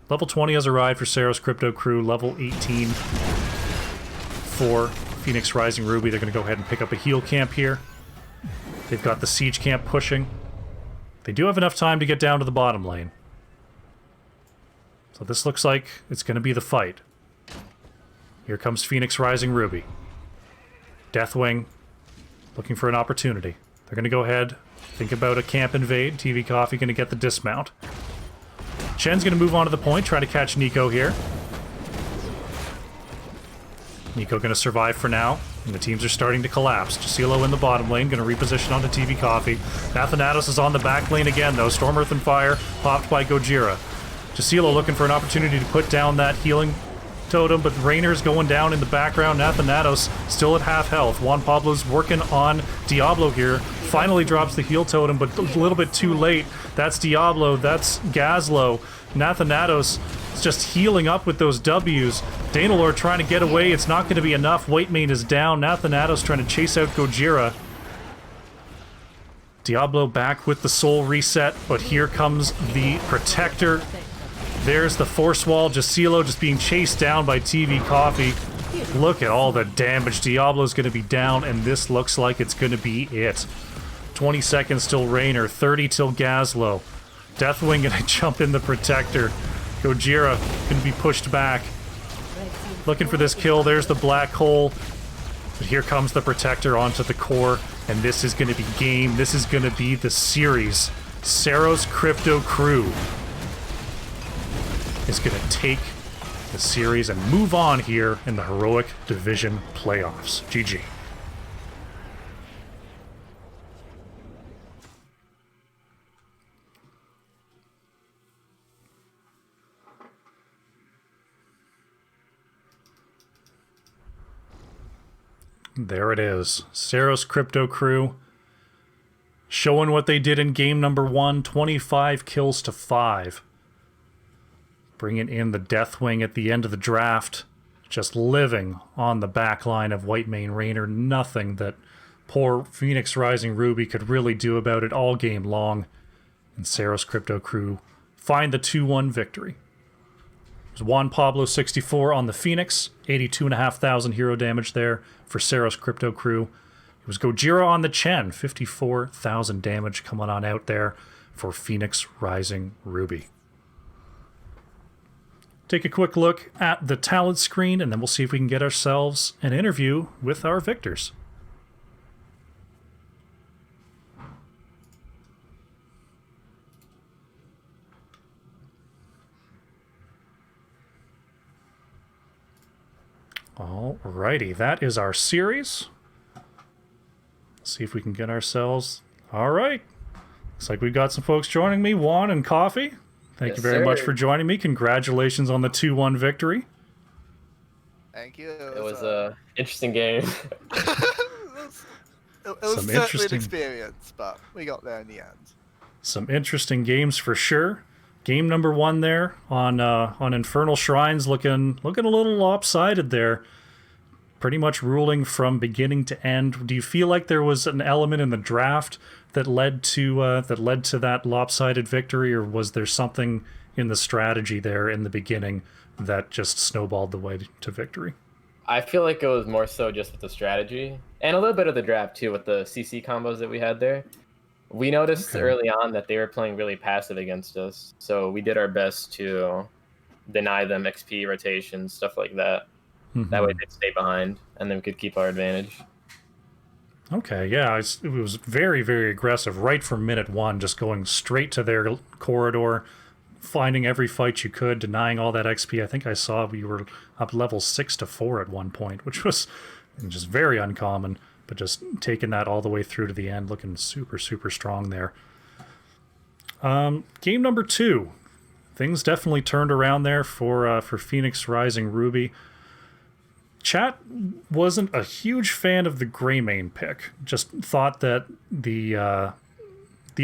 Level 20 has arrived for Ceros Crypto Crew. Level 18 for Phoenix Rising Ruby. They're going to go ahead and pick up a heal camp here. They've got the siege camp pushing. They do have enough time to get down to the bottom lane. So this looks like it's going to be the fight. Here comes Phoenix Rising Ruby. Deathwing looking for an opportunity. They're going to go ahead, think about a camp invade. TV Coffee going to get the dismount. Chen's going to move on to the point, try to catch Nico here. Nico going to survive for now, and the teams are starting to collapse. Jasilo in the bottom lane, going to reposition onto TV Coffee. Nathanatos is on the back lane again, though. Storm Earth and Fire popped by Gojira. Jasilo looking for an opportunity to put down that healing totem, but Raynor's going down in the background. Nathanatos still at half health. Juan Pablo's working on Diablo here. Finally drops the heal totem, but a little bit too late. That's Diablo. That's Gazlo. Nathanatos is just healing up with those W's. Danalor trying to get away. It's not going to be enough. Whitemane is down. Nathanatos trying to chase out Gojira. Diablo back with the soul reset, but here comes the Protector. There's the force wall. Jasilo just being chased down by TV Coffee. Look at all the damage. Diablo's going to be down, and this looks like it's going to be it. 20 seconds till Raynor, 30 till Gazlo. Deathwing gonna jump in the Protector. Gojira gonna be pushed back. Looking for this kill, there's the Black Hole. But here comes the Protector onto the core, and this is gonna be game. This is gonna be the series. Ceros Crypto Crew is gonna take the series and move on here in the Heroic Division playoffs. GG. There it is. Ceros Crypto Crew showing what they did in game number 1, 25 kills to 5. Bringing in the Deathwing at the end of the draft. Just living on the back line of Whitemane Raynor. Nothing that poor Phoenix Rising Ruby could really do about it all game long. And Ceros Crypto Crew find the 2-1 victory. There's Juan Pablo 64 on the Phoenix. 82,500 hero damage there for Ceros Crypto Crew. It was Gojira on the Chen. 54,000 damage coming on out there for Phoenix Rising Ruby. Take a quick look at the talent screen, and then we'll see if we can get ourselves an interview with our victors. Alrighty, that is our series. Let's see if we can get ourselves... Alright. Looks like we've got some folks joining me. Juan and Coffee. Thank you very much for joining me. Congratulations on the 2-1 victory. Thank you. It was a interesting game. it was certainly an experience, but we got there in the end. Some interesting games for sure. Game number 1 there on Infernal Shrines looking a little lopsided there. Pretty much ruling from beginning to end. Do you feel like there was an element in the draft that led to that lopsided victory, or was there something in the strategy there in the beginning that just snowballed the way to victory? I feel like it was more so just with the strategy and a little bit of the draft too, with the CC combos that we had there. We noticed early on that they were playing really passive against us, so we did our best to deny them XP rotations, stuff like that. Mm-hmm. That way they'd stay behind, and then we could keep our advantage. Okay, yeah, it was very, very aggressive right from minute 1, just going straight to their corridor, finding every fight you could, denying all that XP. I think I saw we were up level 6 to 4 at one point, which was just very uncommon, but just taking that all the way through to the end, looking super, super strong there. Game number 2. Things definitely turned around there for Phoenix Rising Ruby. Chat wasn't a huge fan of the Greymane pick. Just thought that the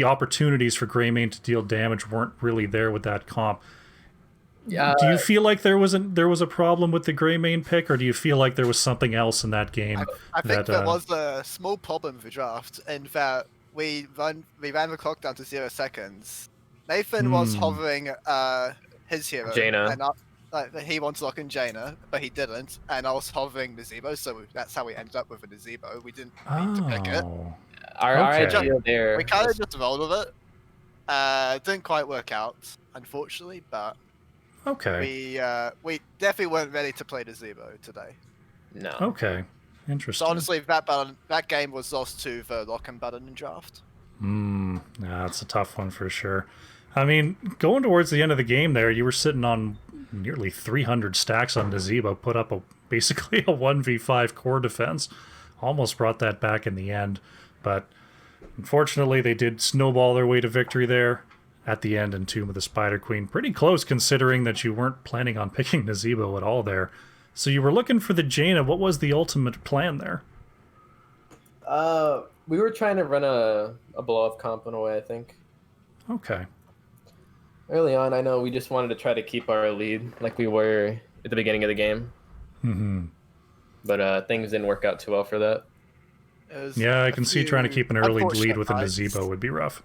opportunities for Greymane to deal damage weren't really there with that comp. Do you feel like there was a problem with the Greymane pick, or do you feel like there was something else in that game? I think there was a small problem with the draft in that we ran the clock down to 0 seconds. Nathan was hovering his hero, Jaina. And he wanted to lock in Jaina, but he didn't, and I was hovering Nazebo, so that's how we ended up with a Nazebo. We didn't need to pick it. Our idea there. We kind of just rolled with it. Didn't quite work out, unfortunately, but we definitely weren't ready to play Nazebo today. No. Okay, interesting. So honestly, that game was lost to the lock-in button in draft. Yeah, that's a tough one for sure. I mean, going towards the end of the game there, you were sitting on nearly 300 stacks on Nazebo, put up basically a 1v5 core defense. Almost brought that back in the end, but unfortunately they did snowball their way to victory there at the end in Tomb of the Spider Queen. Pretty close considering that you weren't planning on picking Nazebo at all there. So you were looking for the Jaina. What was the ultimate plan there? We were trying to run a blow-up comp in a way, I think. Okay. Early on, I know we just wanted to try to keep our lead like we were at the beginning of the game. Mm-hmm. But things didn't work out too well for that. Yeah, I can see trying to keep an early lead with a Nazebo would be rough.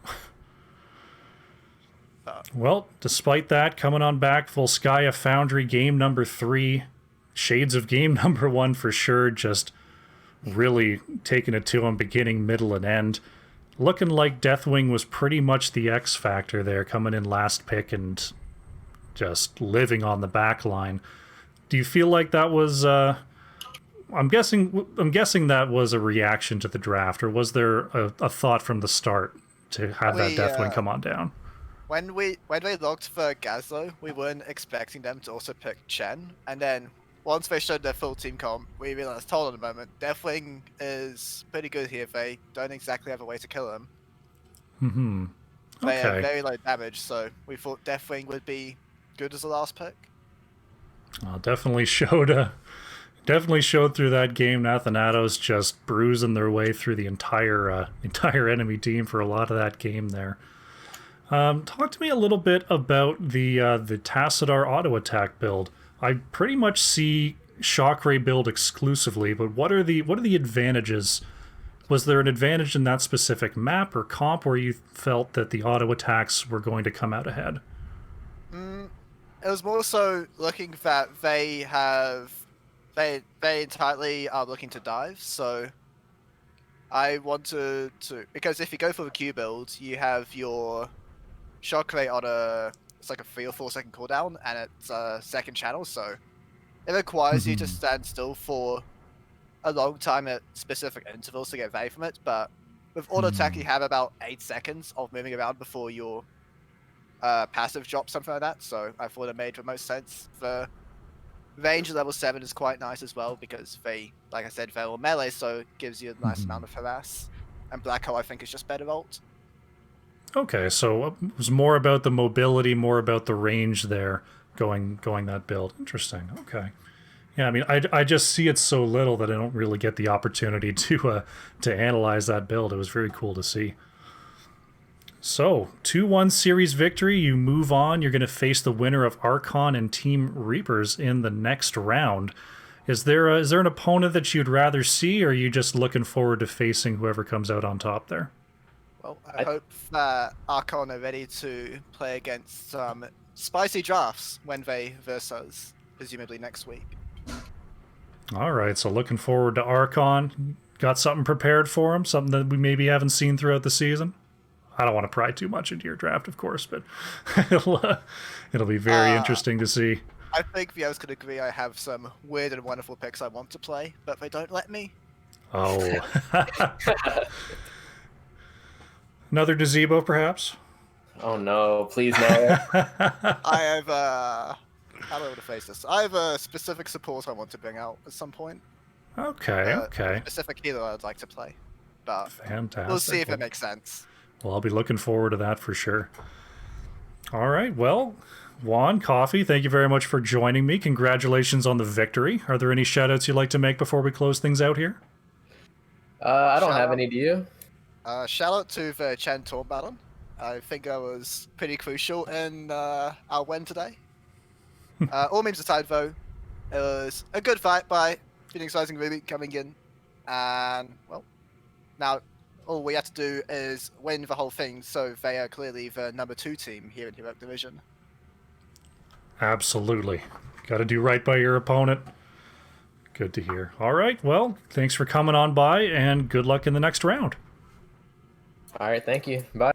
Well, despite that, coming on back, Volskaya Foundry game number 3. Shades of game number 1 for sure, just really taking it to them beginning, middle, and end. looking like Deathwing was pretty much the X factor there, coming in last pick and just living on the back line. Do you feel like that was? I'm guessing that was a reaction to the draft, or was there a thought from the start to have that Deathwing come on down? When they looked for Gazlo, we weren't expecting them to also pick Chen, and then once they showed their full team comp, we realized, hold on a moment, Deathwing is pretty good here. They don't exactly have a way to kill him. Mm-hmm. They have Okay. very low damage, so we thought Deathwing would be good as the last pick. Definitely showed through that game. Nathanatos just bruising their way through the entire enemy team for a lot of that game there. Talk to me a little bit about the Tassadar auto attack build. I pretty much see Shockray build exclusively, but what are the advantages? Was there an advantage in that specific map or comp where you felt that the auto attacks were going to come out ahead? It was more so looking that they entirely are looking to dive, so I wanted to, because if you go for the Q build, you have your shock rate on it's like a 3 or 4 second cooldown, and it's a second channel, so it requires you to stand still for a long time at specific intervals to get value from it, but with auto attack you have about 8 seconds of moving around before your passive drops, something like that, so I thought it made the most sense. The range at level 7 is quite nice as well, because they, like I said, they're all melee, so it gives you a nice amount of harass, and Black Hole I think is just better ult. Okay, so it was more about the mobility, more about the range there, going that build. Interesting. Okay. Yeah, I mean, I just see it so little that I don't really get the opportunity to analyze that build. It was very cool to see. So, 2-1 series victory. You move on. You're going to face the winner of Archon and Team Reapers in the next round. Is there an opponent that you'd rather see, or are you just looking forward to facing whoever comes out on top there? Well, I hope that Archon are ready to play against some spicy drafts when they verse us, presumably next week. All right, so looking forward to Archon. Got something prepared for him? Something that we maybe haven't seen throughout the season? I don't want to pry too much into your draft, of course, but it'll be very interesting to see. I think the others could agree I have some weird and wonderful picks I want to play, but they don't let me. Oh. Another Gazebo, perhaps? Oh no, please no. I have, how do I want to face this? I have a specific support I want to bring out at some point. Okay, okay. A specific healer I'd like to play. But Fantastic. we'll see if it makes sense. Well, I'll be looking forward to that for sure. All right, well, Juan, Coffee, thank you very much for joining me. Congratulations on the victory. Are there any shout-outs you'd like to make before we close things out here? I don't have any, do you? Shout out to the Chen Taunt battle. I think that was pretty crucial in our win today. All memes aside, though, it was a good fight by Phoenix Rising Ruby coming in, and well, now all we have to do is win the whole thing, so they are clearly the number 2 team here in Heroic Division. Absolutely. Got to do right by your opponent. Good to hear. All right, well, thanks for coming on by, and good luck in the next round. All right, thank you. Bye.